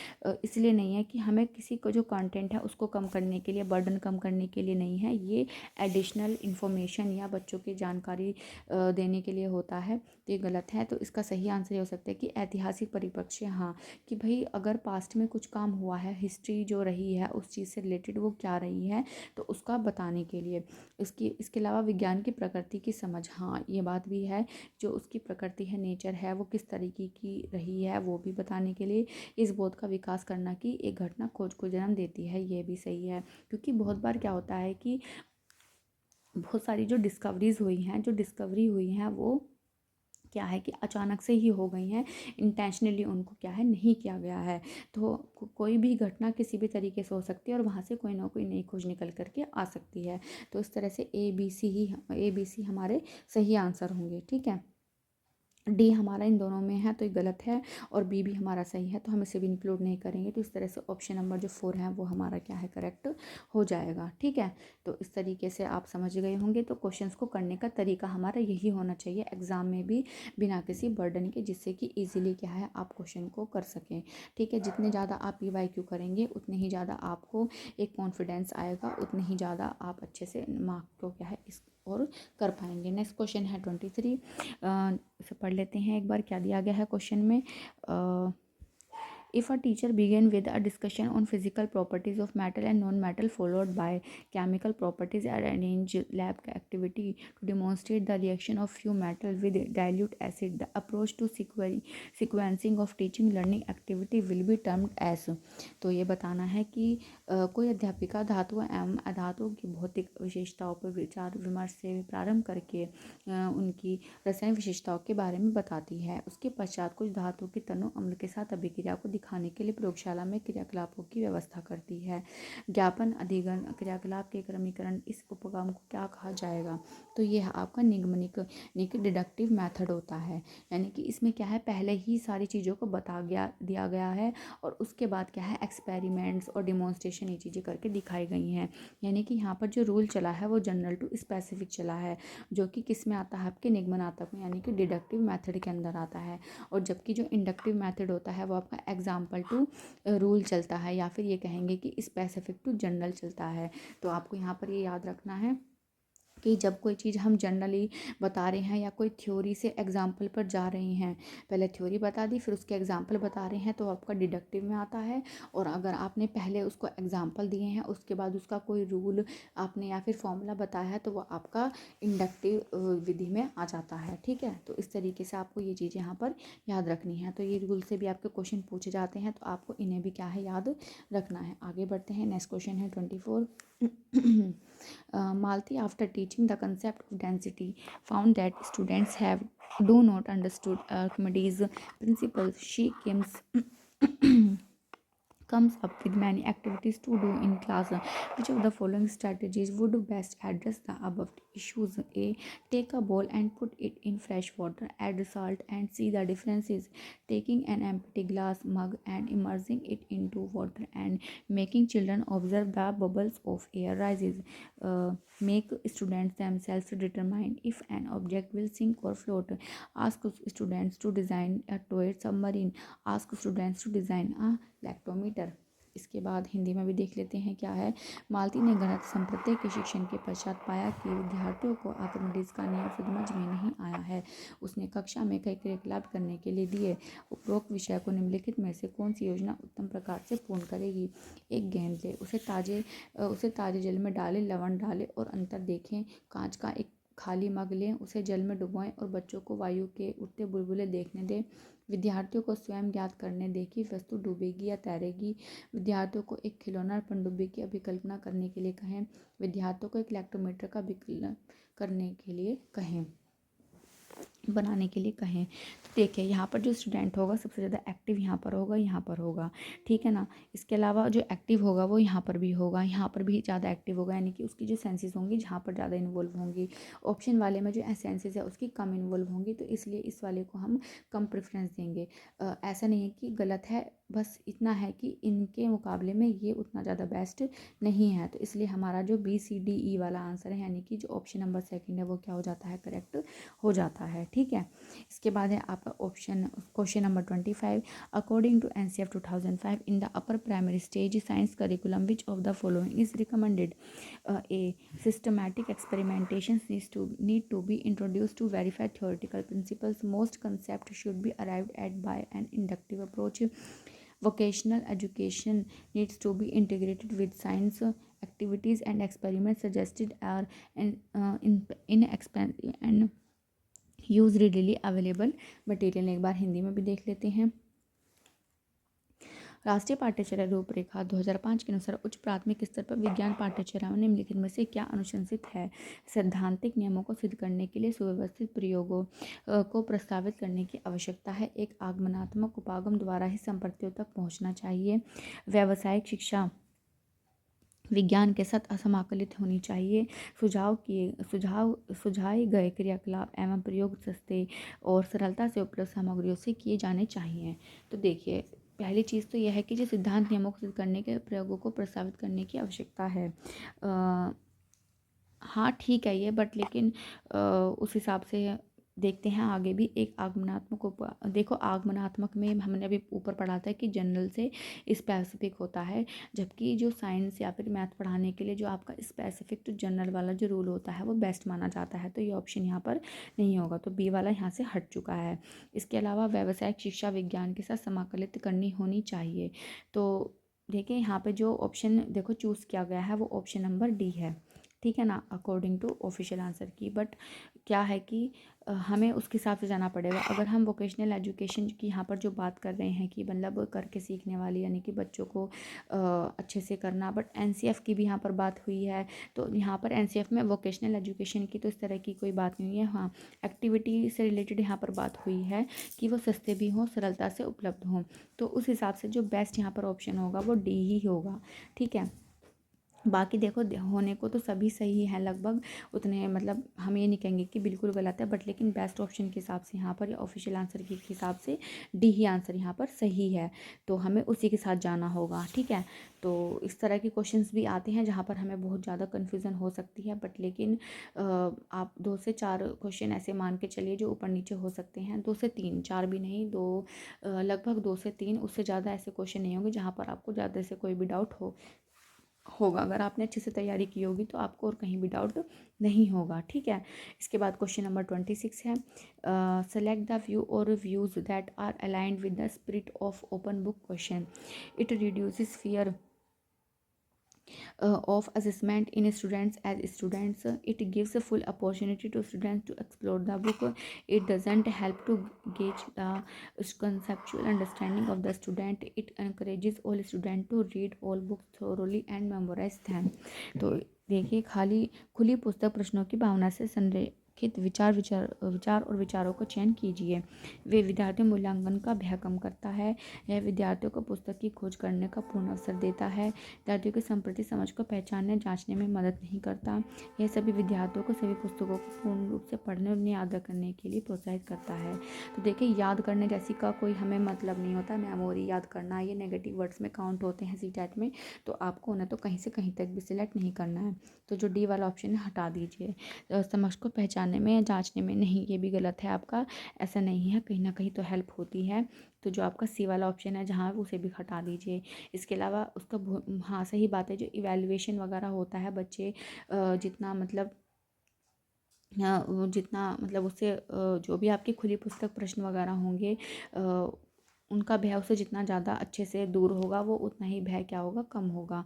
इसलिए नहीं है कि हमें किसी को जो कंटेंट है उसको कम करने के लिए, बर्डन कम करने के लिए नहीं है, ये एडिशनल इन्फॉर्मेशन या बच्चों की जानकारी देने के लिए होता है। तो ये गलत है। तो इसका सही आंसर ये हो सकता है कि ऐतिहासिक परिप्रेक्ष्य, हाँ, कि भाई अगर पास्ट में कुछ काम हुआ है, हिस्ट्री जो रही है उस चीज़ से रिलेटेड वो क्या रही है, तो उसका बताने के लिए। इसके अलावा विज्ञान की प्रकृति की समझ, हाँ ये बात भी है, जो उसकी प्रकृति है, नेचर है, वो किस तरीके की रही है वो भी बताने के लिए। इस बोध का विकास करना कि एक घटना खोज को जन्म देती है, ये भी सही है। क्योंकि बहुत बार क्या होता है कि बहुत सारी जो डिस्कवरीज हुई हैं, जो डिस्कवरी हुई हैं, वो क्या है कि अचानक से ही हो गई हैं, इंटेंशनली उनको क्या है नहीं किया गया है। तो कोई भी घटना किसी भी तरीके से हो सकती है और वहाँ से कोई ना कोई नई खोज निकल करके आ सकती है। तो इस तरह से ए बी सी हमारे सही आंसर होंगे। ठीक है, डी हमारा इन दोनों में है तो ये गलत है, और बी भी हमारा सही है तो हम इसे भी इंक्लूड नहीं करेंगे। तो इस तरह से ऑप्शन नंबर जो 4 है वो हमारा क्या है, करेक्ट हो जाएगा। ठीक है, तो इस तरीके से आप समझ गए होंगे। तो क्वेश्चंस को करने का तरीका हमारा यही होना चाहिए एग्जाम में भी, बिना किसी बर्डन के, जिससे कि ईजिली क्या है आप क्वेश्चन को कर सकें। ठीक है, जितने ज़्यादा आप PYQ करेंगे उतने ही ज़्यादा आपको एक कॉन्फिडेंस आएगा, उतने ही ज़्यादा आप अच्छे से मार्क को क्या है इस और कर पाएंगे। नेक्स्ट क्वेश्चन है 23, इसे पढ़ लेते हैं एक बार, क्या दिया गया है क्वेश्चन में। If a teacher began with a discussion on physical properties of metal and non-metal followed by chemical properties and arrange lab activity to demonstrate the reaction of few metal with dilute acid, the approach to sequencing of teaching learning activity will be termed as। तो ये बताना है कि कोई अध्यापिका धातुओं एवं अधातुओं की भौतिक विशेषताओं पर विचार विमर्श से प्रारंभ करके उनकी रसायन विशेषताओं के बारे में बताती है। उसके पश्चात कुछ धातुओं के तनु अम्ल के साथ अभिक्रिया को दिखाने के लिए प्रयोगशाला में क्रियाकलापों की व्यवस्था करती है। ज्ञापन अधिगम क्रियाकलाप के क्रमीकरण, इस उपक्रम को क्या कहा जाएगा। तो यह आपका निगमनिक डिडक्टिव मेथड होता है। यानी कि इसमें क्या है, पहले ही सारी चीज़ों को दिया गया है और उसके बाद क्या है एक्सपेरिमेंट्स और डिमॉन्स्ट्रेशन ये चीज़ें करके दिखाई गई हैं। यानी कि यहाँ पर जो रूल चला है वो जनरल टू स्पेसिफिक चला है, जो कि किस में आता है, आपके निगमनात्मक में, यानी कि डिडक्टिव मेथड के अंदर आता है। और जबकि जो इंडक्टिव मेथड होता है वो आपका एग्जाम्पल टू रूल चलता है, या फिर ये कहेंगे कि स्पेसिफिक टू जनरल चलता है। तो आपको यहाँ पर ये याद रखना है कि जब कोई चीज़ हम जनरली बता रहे हैं या कोई थ्योरी से एग्जाम्पल पर जा रहे हैं, पहले थ्योरी बता दी फिर उसके एग्जाम्पल बता रहे हैं, तो आपका डिडक्टिव में आता है। और अगर आपने पहले उसको एग्जाम्पल दिए हैं उसके बाद उसका कोई रूल आपने या फिर फॉर्मूला बताया है तो वो आपका इंडक्टिव विधि में आ जाता है। ठीक है, तो इस तरीके से आपको ये चीज़ यहाँ पर याद रखनी है। तो ये रूल से भी आपके क्वेश्चन पूछे जाते हैं, तो आपको इन्हें भी क्या है याद रखना है। आगे बढ़ते हैं, नेक्स्ट क्वेश्चन है 24। Malti, after teaching the concept of density, found that students have do not understood Archimedes' principles. She comes up with many activities to do in class. Which of the following strategies would best address the above issues? A. Take a bowl and put it in fresh water, add salt and see the differences. Taking an empty glass mug and immersing it into water and making children observe the bubbles of air rises. Make students themselves determine if an object will sink or float. Ask students to design a toy submarine. Ask students to design a lactometer. इसके बाद हिंदी में भी देख लेते हैं क्या है। मालती ने गणित संप्रदाय के शिक्षण के पश्चात पाया कि विद्यार्थियों को आर्किमिडीज का नियम समझ में नहीं आया है। उसने कक्षा में कई क्रियाकलाप करने के लिए दिए। उपरोक्त विषय को निम्नलिखित में से कौन सी योजना उत्तम प्रकार से पूर्ण करेगी। एक गेंद ले, उसे ताजे जल में डालें, लवण डालें और अंतर देखें। कांच का एक खाली मग लें, उसे जल में डुबोएं और बच्चों को वायु के उठते बुलबुले देखने दें। विद्यार्थियों को स्वयं ज्ञात करने दें कि वस्तु डूबेगी या तैरेगी। विद्यार्थियों को एक खिलौना पनडुब्बी की अभिकल्पना करने के लिए कहें। विद्यार्थियों को एक लैक्टोमीटर का विकलन करने के लिए कहें। बनाने के लिए कहें। तो देखिए यहाँ पर जो स्टूडेंट होगा सबसे ज़्यादा एक्टिव यहाँ पर होगा, यहाँ पर होगा, ठीक है ना। इसके अलावा जो एक्टिव होगा वो यहाँ पर भी होगा, यहाँ पर भी ज़्यादा एक्टिव होगा, यानी कि उसकी जो सेंसेस होंगी जहाँ पर ज़्यादा इन्वॉल्व होंगी। ऑप्शन वाले में जो सेंसेस है उसकी कम इन्वॉल्व होंगी, तो इसलिए इस वाले को हम कम प्रेफरेंस देंगे। ऐसा नहीं है कि गलत है, बस इतना है कि इनके मुकाबले में ये उतना ज़्यादा बेस्ट नहीं है। तो इसलिए हमारा जो BCDE वाला आंसर है, यानी कि जो ऑप्शन नंबर सेकंड है, वो क्या हो जाता है, करेक्ट हो जाता है, ठीक है। इसके बाद है आपका question number 25। According to NCF 2005 in the upper primary stage science curriculum which of the following is recommended? A. Systematic experimentations need to be introduced to verify theoretical principles. Most concepts should be arrived at by an inductive approach. Vocational education needs to be integrated with science activities and experiments suggested are inexpensive and use readily available material. एक बार हिंदी में भी देख लेते हैं। राष्ट्रीय पाठ्यचर्या रूपरेखा 2005 के अनुसार उच्च प्राथमिक स्तर पर विज्ञान पाठ्यचर्या में निम्नलिखित में से क्या अनुशंसित है? सैद्धांतिक नियमों को सिद्ध करने के लिए सुव्यवस्थित प्रयोगों को प्रस्तावित करने की आवश्यकता है। एक आगमनात्मक उपागम द्वारा ही संपत्तियों तक पहुंचना चाहिए। व्यावसायिक शिक्षा विज्ञान के साथ असमाकलित होनी चाहिए। सुझाए गए क्रियाकलाप एवं प्रयोग सस्ते और सरलता से उपलब्ध सामग्रियों से किए जाने चाहिए। तो देखिए पहली चीज़ तो यह है कि जो सिद्धांत नियमों को सिद्ध करने के प्रयोगों को प्रस्तावित करने की आवश्यकता है। हाँ ठीक है ये, बट लेकिन उस हिसाब से देखते हैं आगे भी। एक आगमनात्मक देखो आगमनात्मक में हमने अभी ऊपर पढ़ा था कि जनरल से स्पेसिफिक होता है, जबकि जो साइंस या फिर मैथ पढ़ाने के लिए जो आपका स्पेसिफिक टू जनरल वाला जो रूल होता है वो बेस्ट माना जाता है। तो ये ऑप्शन यहाँ पर नहीं होगा, तो बी वाला यहाँ से हट चुका है। इसके अलावा व्यावसायिक शिक्षा विज्ञान के साथ समाकलित करनी होनी चाहिए। तो देखिए यहाँ पे जो ऑप्शन देखो चूज़ किया गया है वो ऑप्शन नंबर डी है, ठीक है ना, अकॉर्डिंग टू ऑफिशियल आंसर की। बट क्या है कि हमें उसके हिसाब से जाना पड़ेगा। अगर हम वोकेशनल एजुकेशन की यहाँ पर जो बात कर रहे हैं कि मतलब करके सीखने वाली, यानी कि बच्चों को अच्छे से करना, बट NCF की भी यहाँ पर बात हुई है। तो यहाँ पर NCF में वोकेशनल एजुकेशन की तो इस तरह की कोई बात नहीं है। हाँ एक्टिविटी से रिलेटेड यहाँ पर बात हुई है कि वो सस्ते भी हों, सरलता से उपलब्ध हों। तो उस हिसाब से जो बेस्ट यहाँ पर ऑप्शन होगा वो डी ही होगा, ठीक है। बाकी देखो होने को तो सभी सही है लगभग उतने, मतलब हम ये नहीं कहेंगे कि बिल्कुल गलत है, बट लेकिन बेस्ट ऑप्शन के हिसाब से यहाँ पर या ऑफिशियल आंसर के हिसाब से डी ही आंसर यहाँ पर सही है। तो हमें उसी के साथ जाना होगा, ठीक है। तो इस तरह के क्वेश्चंस भी आते हैं जहाँ पर हमें बहुत ज़्यादा कन्फ्यूज़न हो सकती है, बट लेकिन आप 2 से 4 क्वेश्चन ऐसे मान के चलिए जो ऊपर नीचे हो सकते हैं। 2 से 3, 4 भी नहीं, 2 लगभग 2 से 3, उससे ज़्यादा ऐसे क्वेश्चन नहीं होंगे जहाँ पर आपको ज़्यादा से कोई भी डाउट होगा। अगर आपने अच्छे से तैयारी की होगी तो आपको और कहीं भी डाउट नहीं होगा, ठीक है। इसके बाद क्वेश्चन नंबर 26 है, सेलेक्ट द व्यू और views that are aligned with the spirit of open book question. It reduces fear of assessment in students as students. It gives a full opportunity to students to explore the book. It doesn't help to gauge the conceptual understanding of the student. It encourages all students to read all books thoroughly and memorize them. तो देखिए खुली पुस्तक प्रश्नों की भावना से संरेखित विचार और विचारों का चयन कीजिए। वे विद्यार्थियों मूल्यांकन का भय कम करता है। यह विद्यार्थियों को पुस्तक की खोज करने का पूर्ण अवसर देता है। विद्यार्थियों की संप्रति समझ को पहचानने जांचने में मदद नहीं करता। यह सभी विद्यार्थियों को सभी पुस्तकों को पूर्ण रूप से पढ़ने और उन्हें याद करने के लिए प्रोत्साहित करता है। तो देखिए याद करने जैसी का कोई हमें मतलब नहीं होता। मेमोरी याद करना ये नेगेटिव वर्ड्स में काउंट होते हैं CTET में, तो आपको उन्हें तो कहीं से कहीं तक भी सिलेक्ट नहीं करना है। तो जो डी वाला ऑप्शन है हटा दीजिए। समझ को पहचानने में या जांचने में नहीं, ये भी गलत है आपका, ऐसा नहीं है, कहीं ना कहीं तो हेल्प होती है। तो जो आपका सी वाला ऑप्शन है जहाँ उसे भी हटा दीजिए। इसके अलावा उसका हाँ सही बात है, जो इवैल्यूएशन वगैरह होता है बच्चे जितना मतलब उससे जो भी आपकी खुली पुस्तक प्रश्न वगैरह होंगे उनका भय उससे जितना ज़्यादा अच्छे से दूर होगा वो उतना ही भय क्या होगा, कम होगा।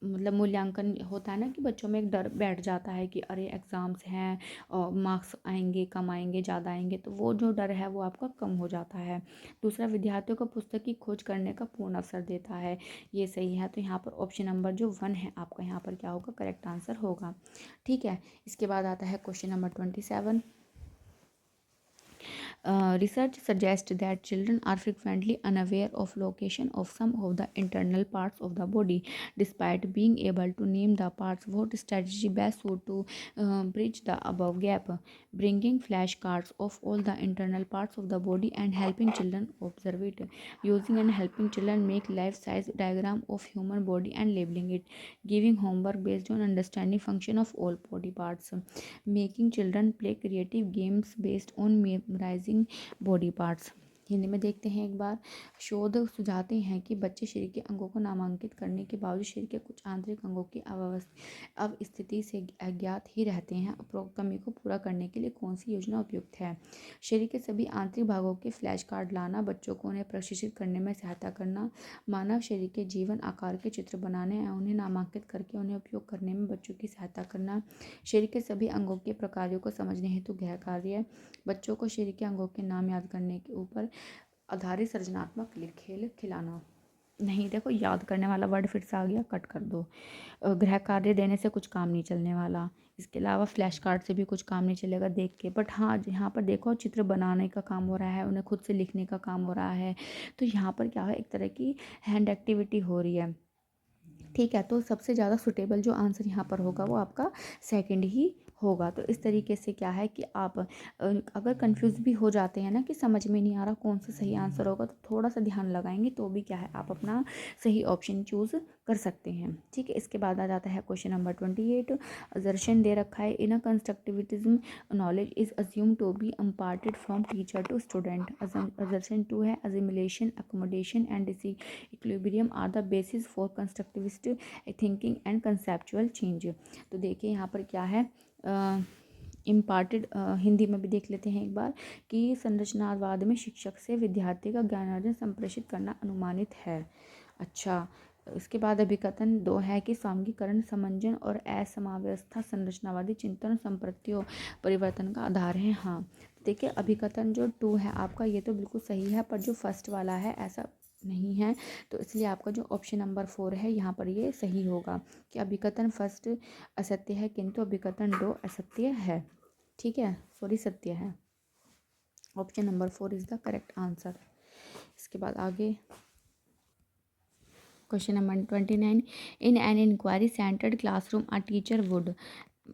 मतलब मूल्यांकन होता है ना कि बच्चों में एक डर बैठ जाता है कि अरे एग्ज़ाम्स हैं और मार्क्स आएंगे, कम आएंगे, ज़्यादा आएंगे, तो वो जो डर है वो आपका कम हो जाता है। दूसरा, विद्यार्थियों को पुस्तक की खोज करने का पूर्ण अवसर देता है, ये सही है। तो यहाँ पर ऑप्शन नंबर जो 1 है आपका यहाँ पर क्या होगा, करेक्ट आंसर होगा, ठीक है। इसके बाद आता है question number 27। Research suggests that children are frequently unaware of location of some of the internal parts of the body, despite being able to name the parts. What strategy best suit to bridge the above gap? Bringing flashcards of all the internal parts of the body and helping children observe it. Using and helping children make life-size diagram of human body and labeling it. Giving homework based on understanding function of all body parts. Making children play creative games based on memorizing body parts. Hindi में देखते हैं एक बार। शोध सुझाते हैं कि बच्चे शरीर के अंगों को नामांकित करने के बावजूद शरीर के कुछ आंतरिक अंगों की अवस्थिति से अज्ञात ही रहते हैं। उपरोक्त कमी को पूरा करने के लिए कौन सी योजना उपयुक्त है? शरीर के सभी आंतरिक भागों के फ्लैश कार्ड लाना, बच्चों को उन्हें प्रशिक्षित करने में सहायता करना, मानव शरीर के जीवन आकार के चित्र बनाने और उन्हें नामांकित करके उन्हें उपयोग करने में बच्चों की सहायता करना, शरीर के सभी अंगों के प्रकारों को समझने हेतु गृह कार्य, बच्चों को शरीर के अंगों के नाम याद करने के ऊपर आधारित सृजनात्मक खेल खिलाना। नहीं, देखो याद करने वाला वर्ड फिर से आ गया, कट कर दो। गृह कार्य देने से कुछ काम नहीं चलने वाला। इसके अलावा फ्लैश कार्ड से भी कुछ काम नहीं चलेगा देख के। बट हाँ, यहाँ पर देखो चित्र बनाने का काम हो रहा है, उन्हें खुद से लिखने का काम हो रहा है, तो यहाँ पर क्या है, एक तरह की हैंड एक्टिविटी हो रही है। ठीक है, तो सबसे ज़्यादा सुटेबल जो आंसर यहाँ पर होगा वो आपका सेकंड ही होगा। तो इस तरीके से क्या है कि आप अगर कंफ्यूज भी हो जाते हैं ना कि समझ में नहीं आ रहा कौन सा सही आंसर होगा, तो थोड़ा सा ध्यान लगाएंगे तो भी क्या है, आप अपना सही ऑप्शन चूज़ कर सकते हैं। ठीक है, इसके बाद आ जाता है क्वेश्चन नंबर 28। असर्शन दे रखा है, in a constructivism knowledge is assume to be imparted from teacher to student. Assertion 2 है, assimilation, accommodation and equilibrium are the basis for constructivist thinking and conceptual change. तो देखिए यहाँ पर क्या है, इम्पार्टेड हिंदी में भी देख लेते हैं एक बार कि संरचनावाद में शिक्षक से विद्यार्थी का ज्ञानार्जन संप्रेषित करना अनुमानित है। अच्छा, इसके बाद अभिकथन 2 है कि सामूहिकरण, समंजन और असमाव्यवस्था संरचनावादी चिंतन संप्रतियों परिवर्तन का आधार है। हाँ, देखिए अभिकथन जो 2 है आपका, ये तो बिल्कुल सही है, पर जो फर्स्ट वाला है ऐसा नहीं है, तो इसलिए आपका जो ऑप्शन नंबर 4 है यहाँ पर ये सही होगा कि अभिकथन फर्स्ट असत्य है किंतु अभिकथन 2 असत्य है। ठीक है, सॉरी, सत्य है। Option number 4 is the correct answer. इसके बाद आगे question number 29। In an inquiry centred classroom a teacher would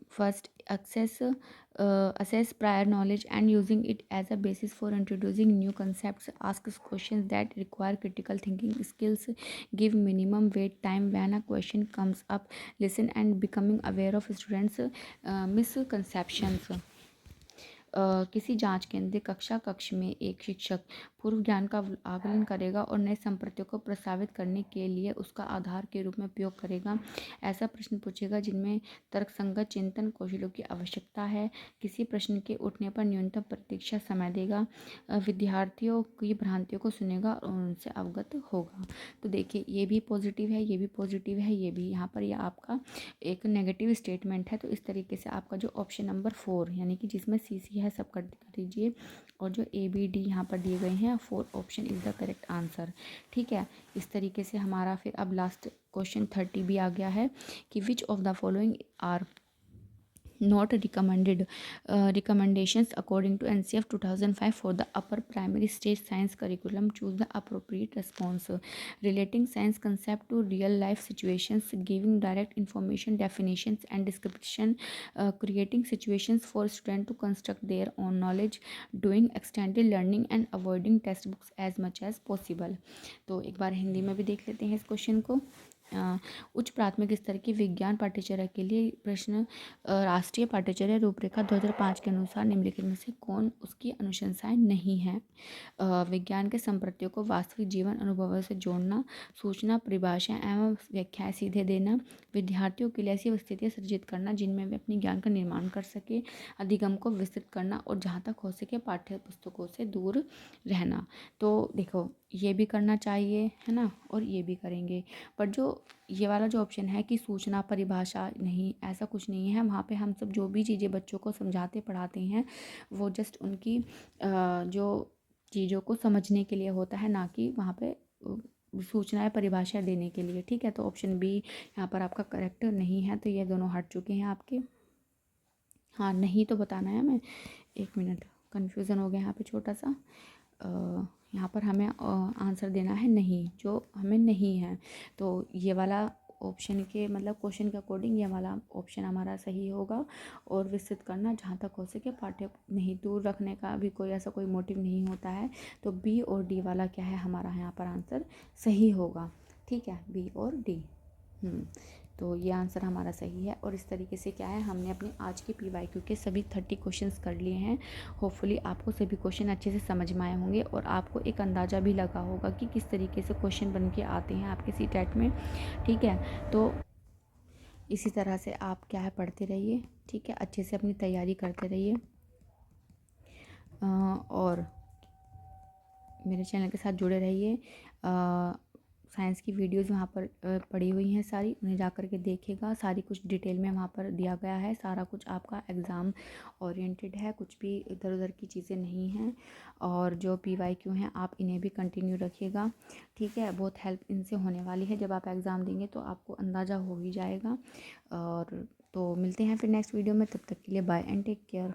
first assess prior knowledge and using it as a basis for introducing new concepts, asks questions that require critical thinking skills, give minimum wait time when a question comes up, listen and becoming aware of students misconceptions। किसी जांच केंद्र कक्ष में एक शिक्षक पूर्व ज्ञान का आकलन करेगा और नए संप्रतियों को प्रस्तावित करने के लिए उसका आधार के रूप में उपयोग करेगा। ऐसा प्रश्न पूछेगा जिनमें तर्कसंगत चिंतन कौशलों की आवश्यकता है। किसी प्रश्न के उठने पर न्यूनतम प्रतीक्षा समय देगा। विद्यार्थियों की भ्रांतियों को सुनेगा और उनसे अवगत होगा। तो देखिए ये भी पॉजिटिव है, ये भी पॉजिटिव है, ये भी। यहाँ पर यह आपका एक नेगेटिव स्टेटमेंट है। तो इस तरीके से आपका जो ऑप्शन नंबर 4 यानी कि जिसमें सी है सब कर दीजिए, और जो ए बी डी यहाँ पर दिए गए हैं 4 option is the correct answer. ठीक है, इस तरीके से हमारा फिर अब लास्ट क्वेश्चन 30 भी आ गया है कि which of the following are not recommended recommendations according to NCF 2005 for the upper primary stage science curriculum. Choose the appropriate response. Relating science concept to real life situations, giving direct information, definitions and description, creating situations for students to construct their own knowledge, doing extended learning and avoiding textbooks as much as possible। तो एक बार हिंदी में भी देख लेते हैं इस question को। उच्च प्राथमिक स्तर के विज्ञान पाठ्यचर्या के लिए प्रश्न, राष्ट्रीय पाठ्यचर्या रूपरेखा 2005 के अनुसार निम्नलिखित में से कौन उसकी अनुशंसाएं नहीं है? विज्ञान के संप्रतियों को वास्तविक जीवन अनुभवों से जोड़ना, सूचना परिभाषाएं एवं व्याख्याएं सीधे देना, विद्यार्थियों के लिए ऐसी स्थितियाँ सृजित करना जिनमें वे अपने ज्ञान का निर्माण कर सके, अधिगम को विस्तृत करना और जहाँ तक हो सके पाठ्य पुस्तकों से दूर रहना। तो देखो ये भी करना चाहिए, है ना, और ये भी करेंगे। पर जो ये वाला जो ऑप्शन है कि सूचना परिभाषा नहीं, ऐसा कुछ नहीं है। वहाँ पे हम सब जो भी चीज़ें बच्चों को समझाते पढ़ाते हैं वो जस्ट उनकी जो चीज़ों को समझने के लिए होता है, ना कि वहाँ पे सूचनाएं परिभाषा देने के लिए। ठीक है, तो ऑप्शन बी यहाँ पर आपका करेक्ट नहीं है। तो ये दोनों हट चुके हैं आपके। हाँ, नहीं तो बताना है, मैं 1 मिनट कन्फ्यूज़न हो गया यहाँ पे छोटा सा। यहाँ पर हमें आंसर देना है नहीं, जो हमें नहीं है। तो ये वाला ऑप्शन के मतलब क्वेश्चन के अकॉर्डिंग ये वाला ऑप्शन हमारा सही होगा। और विस्तृत करना जहाँ तक हो सके पाठ्य नहीं, दूर रखने का भी कोई ऐसा कोई मोटिव नहीं होता है। तो बी और डी वाला क्या है हमारा यहाँ पर आंसर सही होगा। ठीक है, बी और डी। तो ये आंसर हमारा सही है। और इस तरीके से क्या है, हमने अपने आज के PYQ के सभी 30 क्वेश्चंस कर लिए हैं। होपफुली आपको सभी क्वेश्चन अच्छे से समझ में आए होंगे और आपको एक अंदाज़ा भी लगा होगा कि किस तरीके से क्वेश्चन बन के आते हैं आपके CTET में। ठीक है, तो इसी तरह से आप क्या है पढ़ते रहिए। ठीक है, अच्छे से अपनी तैयारी करते रहिए और मेरे चैनल के साथ जुड़े रहिए। साइंस की वीडियोज़ वहाँ पर पड़ी हुई हैं सारी, उन्हें जा कर के देखिएगा। सारी कुछ डिटेल में वहाँ पर दिया गया है, सारा कुछ आपका एग्ज़ाम ओरिएंटेड है, कुछ भी इधर उधर की चीज़ें नहीं हैं। और जो PYQ हैं आप इन्हें भी कंटिन्यू रखिएगा। ठीक है, बहुत हेल्प इनसे होने वाली है। जब आप एग्ज़ाम देंगे तो आपको अंदाज़ा हो ही जाएगा। और तो मिलते हैं फिर नेक्स्ट वीडियो में, तब तक के लिए बाय एंड टेक केयर।